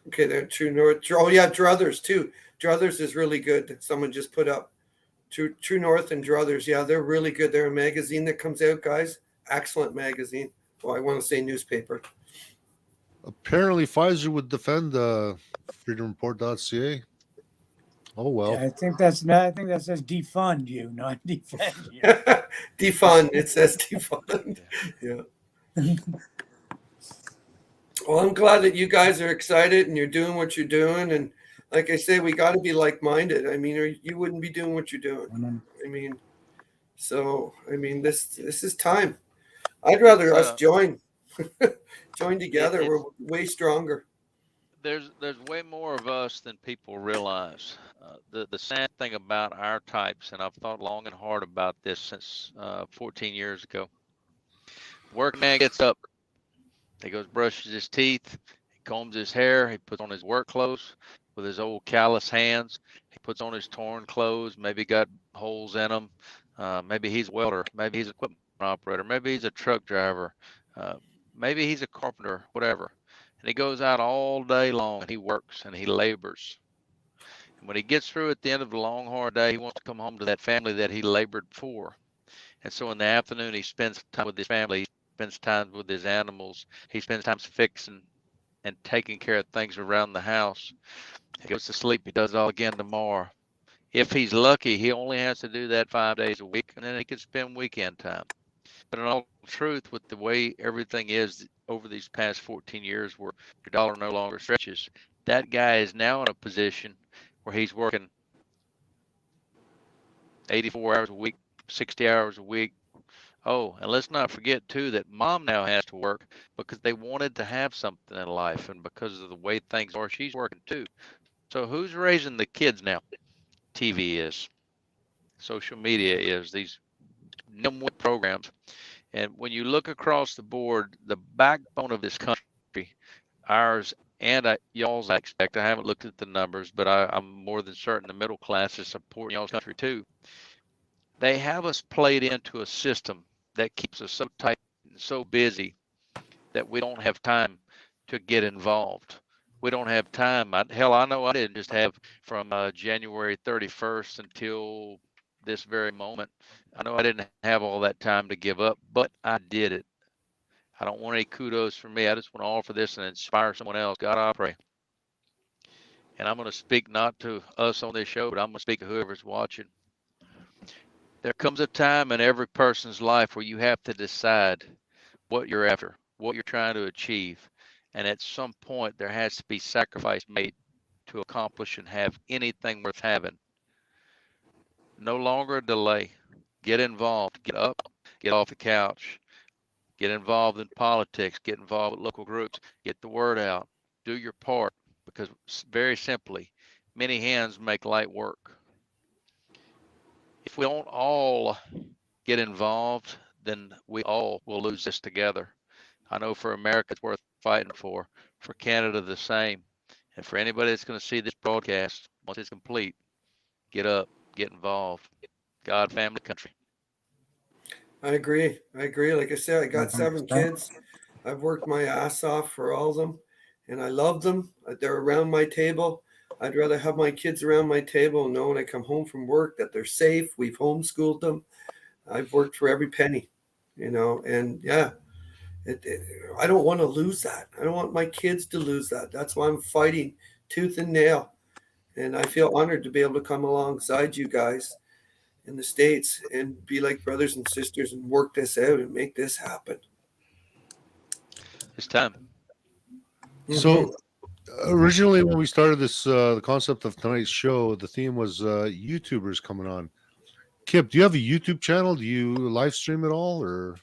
Okay, they're True North. Oh, yeah, Druthers too. Druthers is really good. Someone just put up True North and Druthers. Yeah, they're really good. They're a magazine that comes out, guys. Excellent magazine. Well, I want to say newspaper. Apparently, Pfizer would defend freedomreport.ca. Oh well. Yeah, I think that says defund you, not defend you. Defund. It says defund. Yeah. Well, I'm glad that you guys are excited and you're doing what you're doing. And like I say, we got to be like-minded. I mean, or you wouldn't be doing what you're doing. I mean, this is time. I'd rather us join together. We're way stronger. There's way more of us than people realize. The sad thing about our types, and I've thought long and hard about this since 14 years ago. Working man gets up, he goes brushes his teeth, he combs his hair, he puts on his work clothes with his old callous hands. He puts on his torn clothes, maybe got holes in them. Maybe he's a welder, maybe he's an equipment operator, maybe he's a truck driver, maybe he's a carpenter, whatever. And he goes out all day long and he works and he labors. And when he gets through at the end of the long, hard day, he wants to come home to that family that he labored for. And so in the afternoon, he spends time with his family. He spends time with his animals. He spends time fixing and taking care of things around the house. He goes to sleep. He does it all again tomorrow. If he's lucky, he only has to do that 5 days a week, and then he can spend weekend time. But in all truth, with the way everything is over these past 14 years where your dollar no longer stretches, that guy is now in a position where he's working 84 hours a week, 60 hours a week. Oh, and let's not forget, too, that mom now has to work because they wanted to have something in life. And because of the way things are, she's working, too. So who's raising the kids now? TV is, social media is, these number one programs. And when you look across the board, the backbone of this country, ours and y'all's, I expect, I haven't looked at the numbers, but I'm more than certain the middle class is supporting y'all's country too. They have us played into a system that keeps us so tight and so busy that we don't have time to get involved. We don't have time. Hell, I know I didn't just have from January 31st until this very moment. I know I didn't have all that time to give up, but I did it. I don't want any kudos from me. I just want to offer this and inspire someone else. God, I pray. And I'm going to speak not to us on this show, but I'm going to speak to whoever's watching. There comes a time in every person's life where you have to decide what you're after, what you're trying to achieve. And at some point, there has to be sacrifice made to accomplish and have anything worth having. No longer a delay. Get involved. Get up. Get off the couch. Get involved in politics. Get involved with local groups. Get the word out. Do your part. Because very simply, many hands make light work. If we don't all get involved, then we all will lose this together. I know for America, it's worth fighting for Canada, the same. And for anybody that's going to see this broadcast, once it's complete, get up, get involved. God, family, country. I agree. Like I said, I got 7 kids. I've worked my ass off for all of them, and I love them. They're around my table. I'd rather have my kids around my table and know when I come home from work that they're safe. We've homeschooled them. I've worked for every penny, and yeah, I don't want to lose that. I don't want my kids to lose that. That's why I'm fighting tooth and nail. And I feel honored to be able to come alongside you guys in the States and be like brothers and sisters and work this out and make this happen. It's time. So originally when we started this, the concept of tonight's show, the theme was YouTubers coming on. Kip, do you have a YouTube channel? Do you live stream at all, or?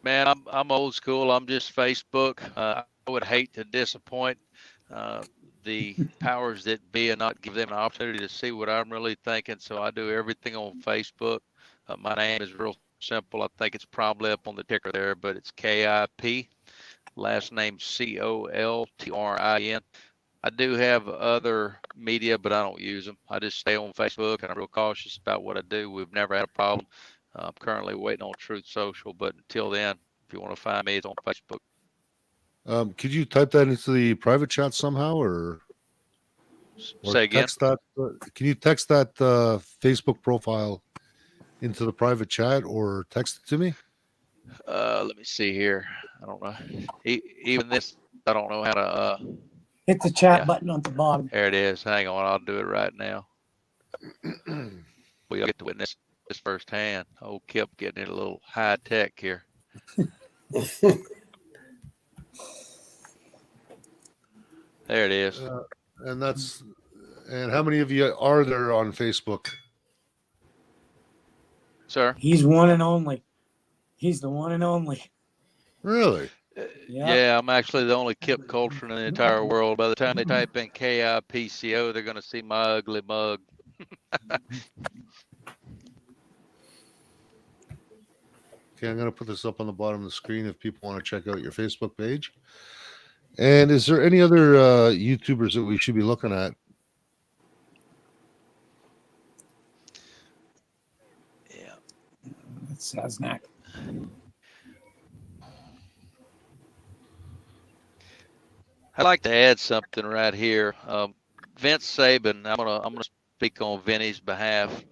Man, I'm old school. I'm just Facebook. I would hate to disappoint the powers that be and not give them an opportunity to see what I'm really thinking. So I do everything on Facebook. My name is real simple. I think it's probably up on the ticker there, but it's KIP. Last name COLTRIN. I do have other media, but I don't use them. I just stay on Facebook, and I'm real cautious about what I do. We've never had a problem. I'm currently waiting on Truth Social, but until then, if you want to find me, it's on Facebook. Could you type that into the private chat somehow, or say again? Text that? Can you text that Facebook profile into the private chat, or text it to me? Let me see here. I don't know. Even this, I don't know how to. Hit the chat button on the bottom. There it is. Hang on, I'll do it right now. We'll get to witness this firsthand. Old Kip getting it a little high tech here. There it is. And how many of you are there on Facebook? Sir? He's one and only. He's the one and only. Really? Yeah, I'm actually the only Kip culture in the entire world. By the time they type in KIPCO, they're going to see my ugly mug. Okay, I'm going to put this up on the bottom of the screen if people want to check out your Facebook page. And is there any other YouTubers that we should be looking at? Yeah. That's Saznak. I'd like to add something right here. Vince Saben, I'm gonna speak on Vinny's behalf.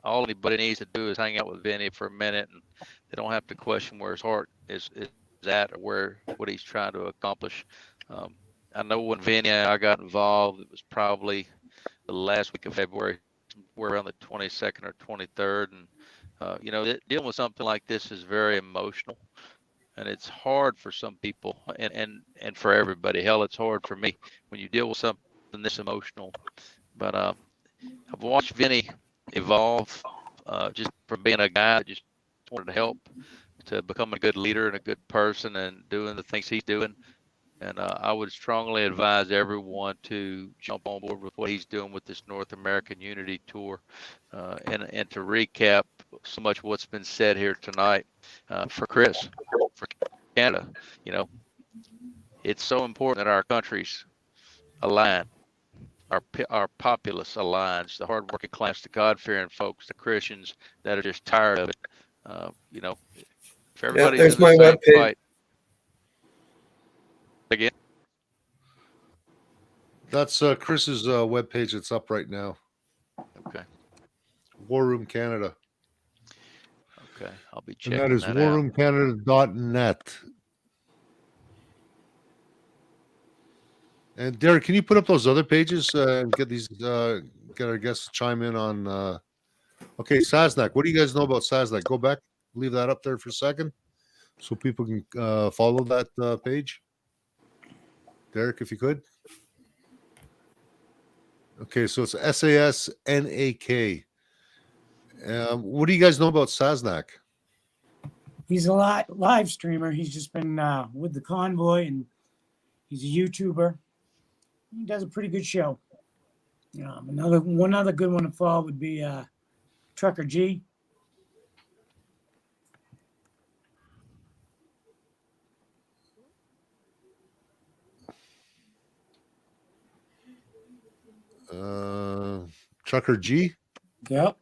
All anybody needs to do is hang out with Vinny for a minute, and they don't have to question where his heart is at or what he's trying to accomplish. I know when Vinny and I got involved, it was probably the last week of February. We're around the 22nd or 23rd, and dealing with something like this is very emotional. And it's hard for some people and for everybody. Hell, it's hard for me when you deal with something this emotional. But I've watched Vinny evolve just from being a guy that just wanted to help to become a good leader and a good person and doing the things he's doing. And I would strongly advise everyone to jump on board with what he's doing with this North American Unity Tour. And to recap so much what's been said here tonight, for Chris, for Canada, it's so important that our countries align, our populace aligns, the hardworking class, the God-fearing folks, the Christians that are just tired of it. If everybody's there's in the my same webpage. fight. Again. That's Chris's webpage. It's up right now. Okay. War Room Canada. Okay, I'll be checking And that is that out. warroomcanada.net. And Derek, can you put up those other pages and get our guests to chime in on? Okay, Sasnak. What do you guys know about Sasnak? Go back, leave that up there for a second, so people can follow that page. Derek, if you could. Okay, so it's SASNAK. What do you guys know about Sasnak? He's a live streamer. He's just been with the Convoy, and he's a YouTuber. He does a pretty good show. One other good one to follow would be Trucker G. Trucker G. Yep.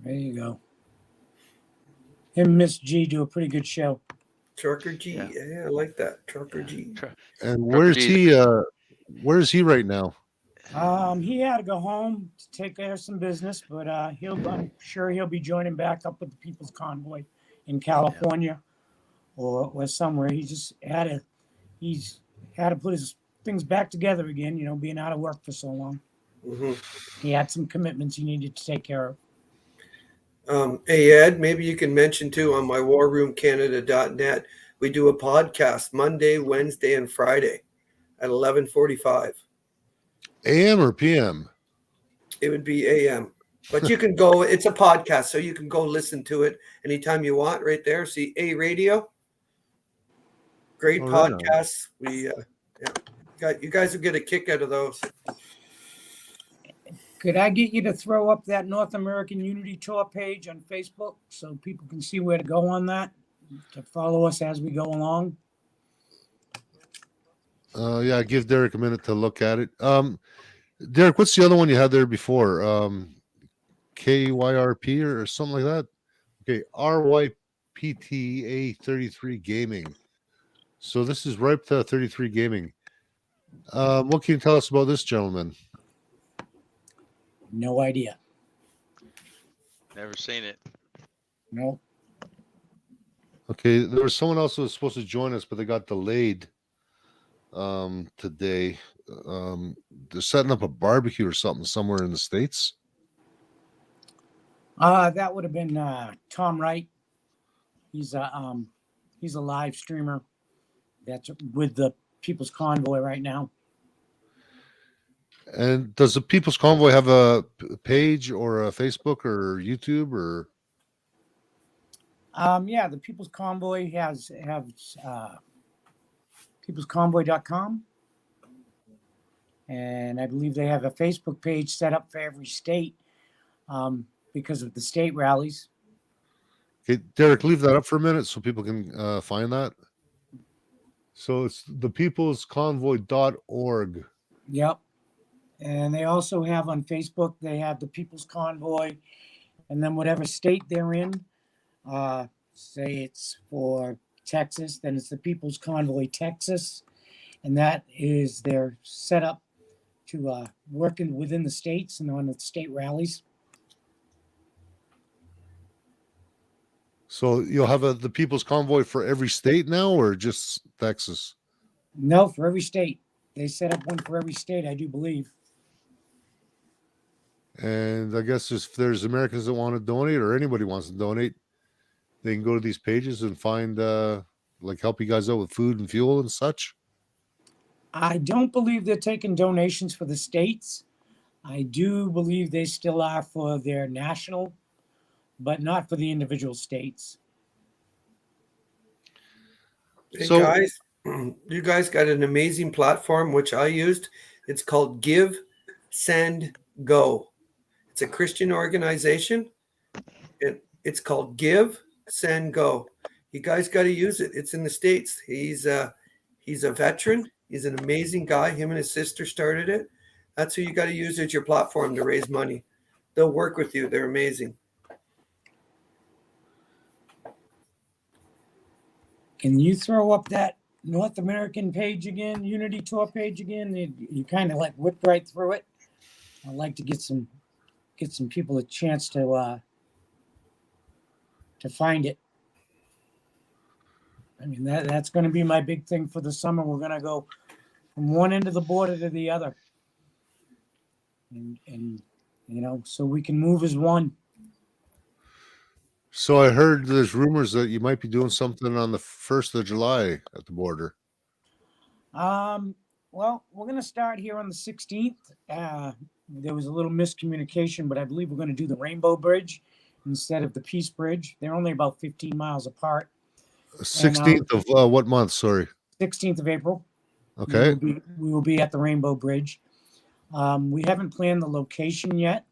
There you go. Him and Miss G do a pretty good show. Trucker G. Yeah, I like that. Trucker G. And where's he? Where's he right now? He had to go home to take care of some business, but I'm sure he'll be joining back up with the People's Convoy in California or somewhere. He's had to put his things back together again, being out of work for so long. Mm-hmm. He had some commitments he needed to take care of. Hey, Ed, maybe you can mention too on my warroomcanada.net, we do a podcast Monday, Wednesday, and Friday at 11:45. AM or PM? It would be AM. But you can go, it's a podcast, so you can go listen to it anytime you want right there. See A Radio. Great podcasts. We you guys will get a kick out of those. Could I get you to throw up that North American Unity Tour page on Facebook so people can see where to go on that, to follow us as we go along? Yeah, give Derek a minute to look at it. Derek, what's the other one you had there before? KYRP or something like that? Okay, RYPTA 33 Gaming. So this is Ripe 33 Gaming. What can you tell us about this gentleman? No idea. Never seen it. No. Okay, there was someone else who was supposed to join us, but they got delayed today. They're setting up a barbecue or something somewhere in the States. That would have been Tom Wright. He's a live streamer that's with the People's Convoy right now. And does the People's Convoy have a page or a Facebook or YouTube or? Yeah, the People's Convoy have peoplesconvoy.com. And I believe they have a Facebook page set up for every state because of the state rallies. Okay, Derek, leave that up for a minute so people can find that. So it's thepeoplesconvoy.org. Yep. And they also have on Facebook, they have the People's Convoy, and then whatever state they're in, say it's for Texas, then it's the People's Convoy Texas, and that is their setup to work within the states and on the state rallies. So you'll have the People's Convoy for every state now, or just Texas? No, for every state. They set up one for every state, I do believe. And I guess if there's Americans that want to donate or anybody wants to donate, they can go to these pages and find, help you guys out with food and fuel and such. I don't believe they're taking donations for the states. I do believe they still are for their national, but not for the individual states. Hey So- guys, you guys got an amazing platform which I used. It's called Give, Send, Go. It's a Christian organization. It's called Give, Send, Go. You guys got to use it. It's in the States. He's a veteran. He's an amazing guy. Him and his sister started it. That's who you got to use as your platform to raise money. They'll work with you. They're amazing. Can you throw up that North American page again, Unity Tour page again? You kind of like whipped right through it. I'd like to get some people a chance to find it. I mean, that's going to be my big thing for the summer. We're going to go from one end of the border to the other, and so we can move as one. So I heard there's rumors that you might be doing something on the 1st of July at the border. Well, we're going to start here on the 16th. There was a little miscommunication, but I believe we're going to do the Rainbow Bridge instead of the Peace Bridge. They're only about 15 miles apart. 16th of what month? Sorry. 16th of April. Okay. We will be at the Rainbow Bridge. We haven't planned the location yet,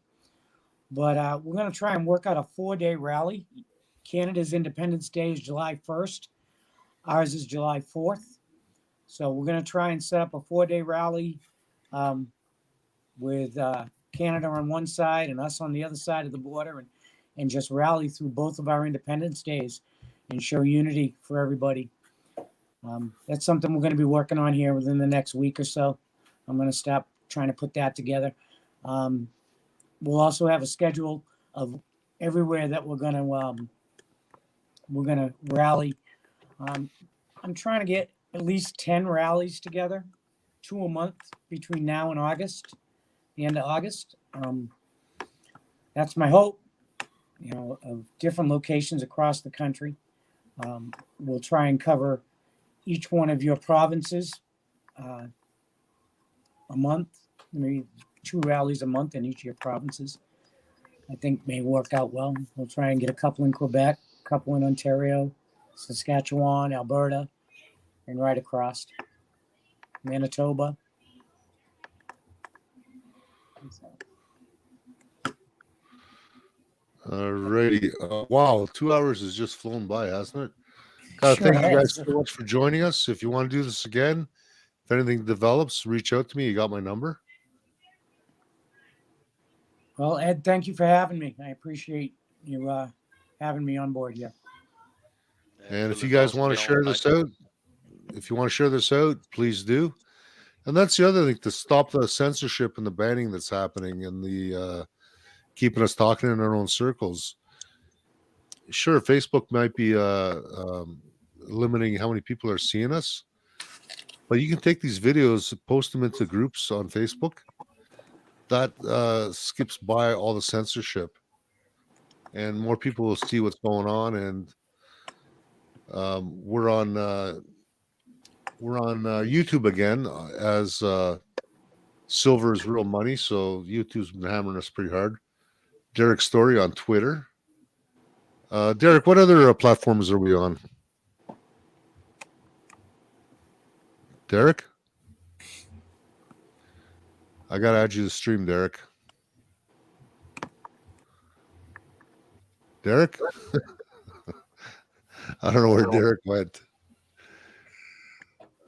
but we're going to try and work out a 4-day rally. Canada's Independence Day is July 1st. Ours is July 4th. So we're going to try and set up a 4-day rally with Canada on one side and us on the other side of the border, and just rally through both of our Independence Days and show unity for everybody. That's something we're going to be working on here within the next week or so. I'm going to stop trying to put that together. We'll also have a schedule of everywhere that we're going to rally. I'm trying to get at least 10 rallies together, 2 a month between now and August, the end of August. That's my hope, of different locations across the country. We'll try and cover each one of your provinces a month, maybe 2 rallies a month in each of your provinces. I think may work out well. We'll try and get a couple in Quebec, a couple in Ontario, Saskatchewan, Alberta, and right across Manitoba. Alrighty. Wow, 2 hours has just flown by, hasn't it? Thank you guys so much for joining us. If you want to do this again, if anything develops, reach out to me. You got my number. Well, Ed, thank you for having me. I appreciate you having me on board here. And if you guys want to share this out, please do. And that's the other thing, to stop the censorship and the banning that's happening and the keeping us talking in our own circles. Sure, Facebook might be limiting how many people are seeing us, but you can take these videos, post them into groups on Facebook. That skips by all the censorship, and more people will see what's going on. And we're on YouTube again as silver is real money. So YouTube's been hammering us pretty hard. Derek Story on Twitter. Derek, what other platforms are we on? Derek? I got to add you to the stream, Derek. Derek? I don't know where Derek went.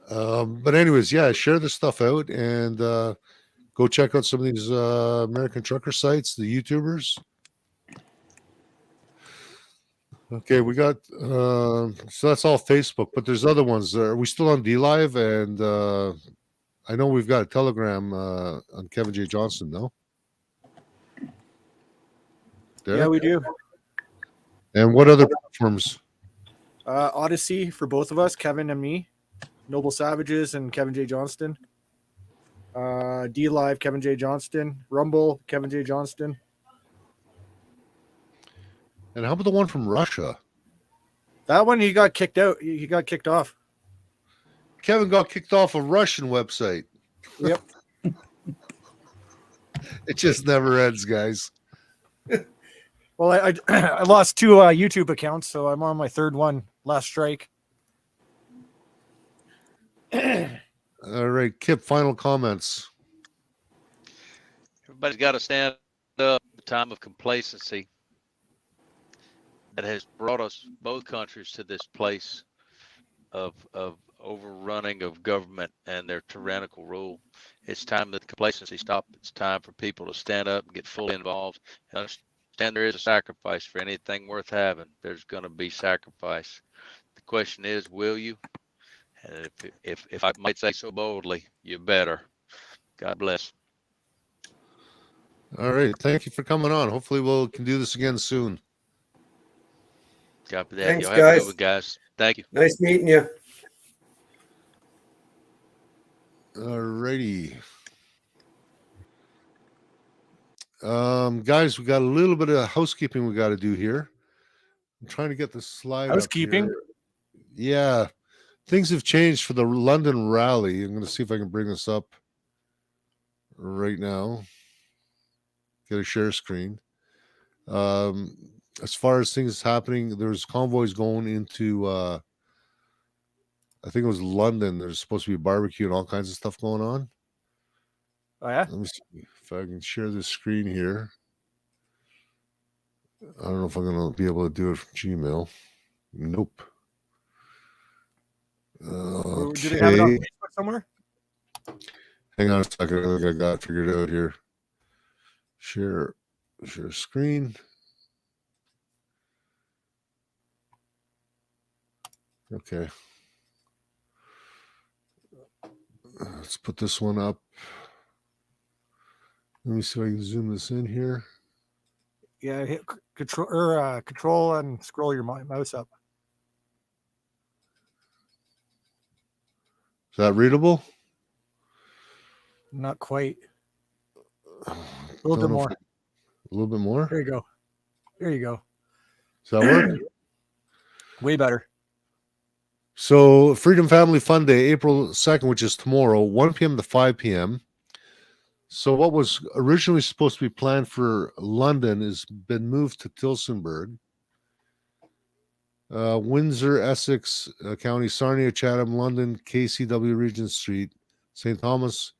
But anyways, yeah, share this stuff out and go check out some of these American trucker sites, the YouTubers. Okay, we got so that's all Facebook, but there's other ones. Are we still on DLive? And I know we've got a Telegram on Kevin J. Johnston, no? Derek? Yeah, we do. And what other platforms? Odyssey for both of us, Kevin and me. Noble Savages and Kevin J. Johnston. DLive, Kevin J. Johnston. Rumble, Kevin J. Johnston. And how about the one from Russia? That one, he got kicked out. He got kicked off. Kevin got kicked off a Russian website. Yep. It just never ends, guys. Well, I lost 2 YouTube accounts, so I'm on my 3rd one. Last strike. All right, Kip, final comments. Everybody's got to stand up at the time of complacency that has brought us, both countries, to this place of overrunning of government and their tyrannical rule. It's time that the complacency stop. It's time for people to stand up and get fully involved and understand there is a sacrifice for anything worth having. There's going to be sacrifice. The question is, will you? And if I might say so boldly, you better. God bless. All right, thank you for coming on. Hopefully we can do this again soon. Copy that. Thanks, Y'all have a good guys. one, guys. Thank you. Nice meeting you. All righty. Guys, we got a little bit of housekeeping we got to do here. I'm trying to get the slide Housekeeping? up here. Yeah. Things have changed for the London Rally. I'm going to see if I can bring this up right now. Get a share screen. As far as things happening, there's convoys going into I think it was London. There's supposed to be a barbecue and all kinds of stuff going on. Oh yeah? Let me see if I can share this screen here. I don't know if I'm going to be able to do it from Gmail. Nope. Do they have it on Okay. Facebook somewhere? Hang on a second. I think I got it figured out here. Share screen. Okay. Let's put this one up. Let me see if I can zoom this in here. Yeah, hit control and scroll your mouse up. Is that readable? Not quite. A little Don't bit know if more. A little bit more? There you go. There you go. Does that work? Way better. So, Freedom Family Fun Day, April 2nd, which is tomorrow, 1 p.m. to 5 p.m. So, what was originally supposed to be planned for London has been moved to Tilsonburg. Windsor, Essex County, Sarnia, Chatham, London, KCW Regent Street, St. Thomas,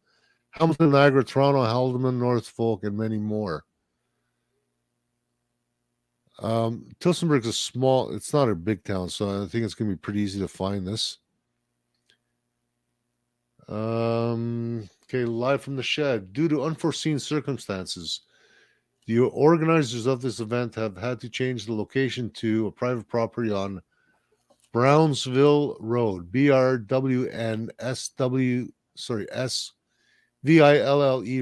Hamilton, Niagara, Toronto, Haldimand, Norfolk, and many more. Tilsonburg is small. It's not a big town, so I think it's going to be pretty easy to find this. Okay, live from the shed. Due to unforeseen circumstances, the organizers of this event have had to change the location to a private property on Brownsville Road, SVILLE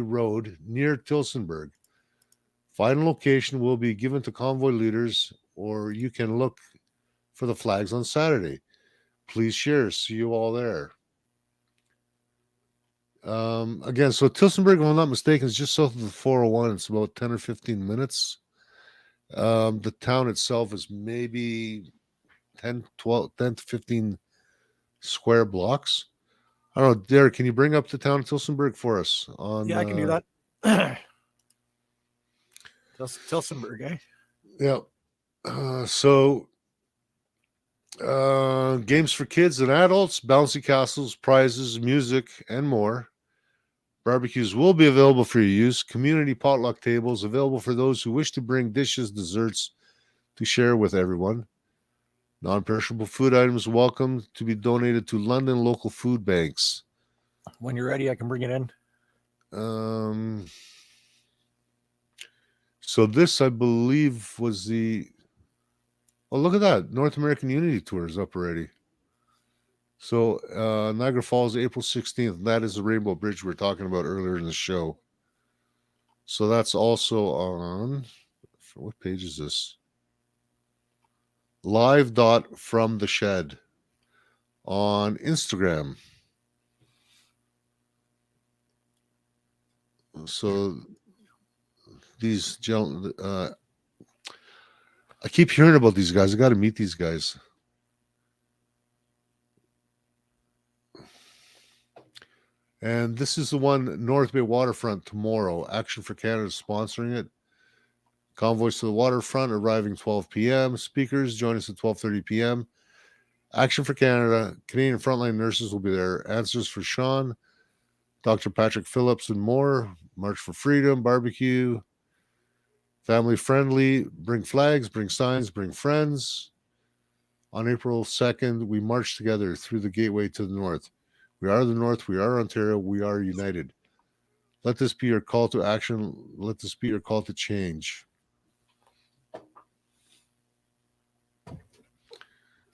Road, near Tilsonburg. Final location will be given to convoy leaders, or you can look for the flags on Saturday. Please share. See you all there. Again, so Tilsonburg, if I'm not mistaken, is just south of the 401. It's about 10 or 15 minutes. The town itself is maybe 10 to 15 square blocks. I don't know, Derek, can you bring up the town of Tilsonburg for us? Yeah, I can do that. Tilsonburg, eh? Yeah. Games for kids and adults, bouncy castles, prizes, music, and more. Barbecues will be available for your use. Community potluck tables available for those who wish to bring dishes, desserts to share with everyone. Non-perishable food items welcome to be donated to London local food banks. When you're ready, I can bring it in. So this, I believe, was the... Oh, look at that. North American Unity Tour is up already. So Niagara Falls, April 16th. That is the Rainbow Bridge we were talking about earlier in the show. So that's also on... What page is this? Live.from the shed on Instagram. So these gentlemen, I keep hearing about these guys. I got to meet these guys. And this is the one, North Bay Waterfront, tomorrow. Action for Canada is sponsoring it. Convoys to the waterfront arriving 12 p.m. Speakers join us at 12:30 p.m. Action for Canada. Canadian frontline nurses will be there. Answers for Sean, Dr. Patrick Phillips, and more. March for Freedom, barbecue. Family friendly. Bring flags, bring signs, bring friends. On April 2nd, we march together through the gateway to the north. We are the North. We are Ontario. We are united. Let this be your call to action. Let this be your call to change.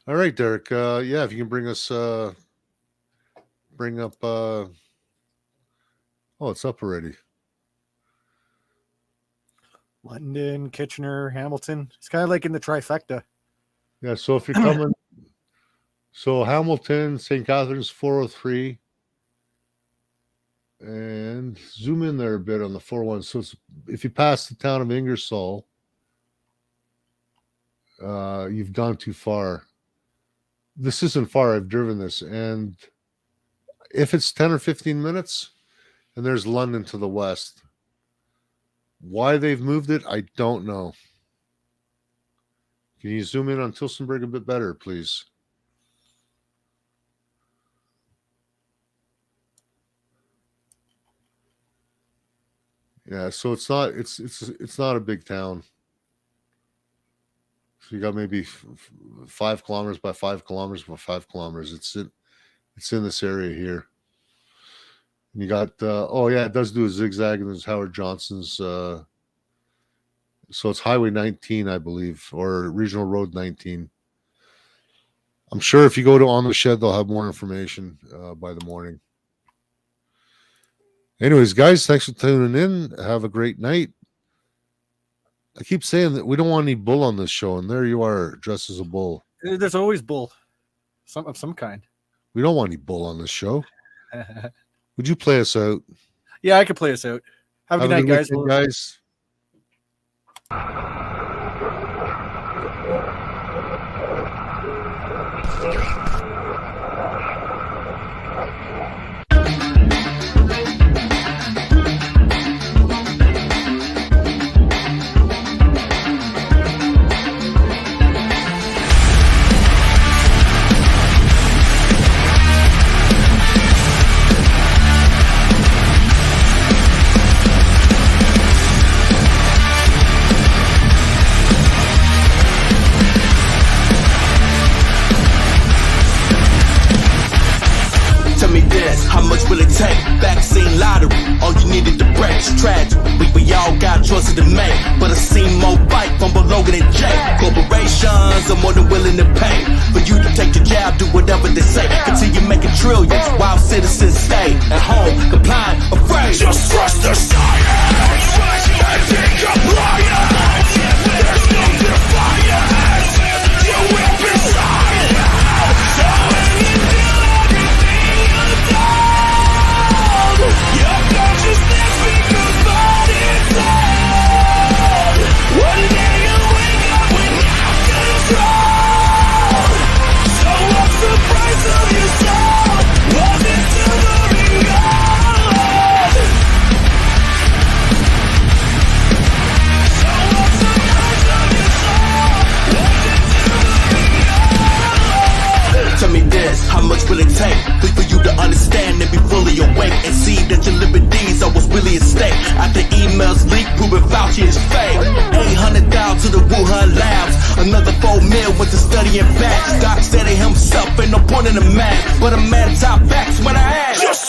All right, Derek. Yeah, if you can bring us, bring up. Oh, it's up already. London, Kitchener, Hamilton. It's kind of like in the trifecta. Yeah, so if you're coming, so Hamilton, St. Catharines, 403, and zoom in there a bit on the 401. So it's, if you pass the town of Ingersoll, you've gone too far. This isn't far. I've driven this, and if it's 10 or 15 minutes, and there's London to the west. Why they've moved it, I don't know. Can you zoom in on Tillsonburg a bit better, please? Yeah, so it's not a big town. So you got maybe 5 kilometers by 5 kilometers by 5 kilometers. It's in this area here. And you got oh yeah, it does do a zigzag, and there's Howard Johnson's. So it's Highway 19, I believe, or Regional Road 19. I'm sure if you go to On the Shed, they'll have more information by the morning. Anyways, guys, thanks for tuning in. Have a great night. I keep saying that we don't want any bull on this show, and there you are, dressed as a bull. There's always bull, of some kind. We don't want any bull on this show. Would you play us out? Yeah, I could play us out. Have a good night, guys. Weekend, guys. How much will it take? Vaccine lottery, all you needed to break is tragic. We all got choices to make, but I've seen more fight from Logan and Jay. Corporations are more than willing to pay for you to take your jab, do whatever they say. Continue making trillions while citizens stay at home, compliant, afraid. Just trust the science and be compliant. There's no defiance. You will be silent. So when you do everything you've done, your consciousness becomes body told. One day you'll wake up without control. So what's the price of your soul? Was it silver and gold? So what's the price of your soul? Was it silver and gold? Tell me this, how much will it take for you to understand and be fully awake and see that your liberties are what's really at stake? After emails leak proving Fauci is fake, 800,000 to the Wuhan labs, another 4 mil went to studying facts. Doc said it himself, ain't no point in the math, but a man top facts when I ask.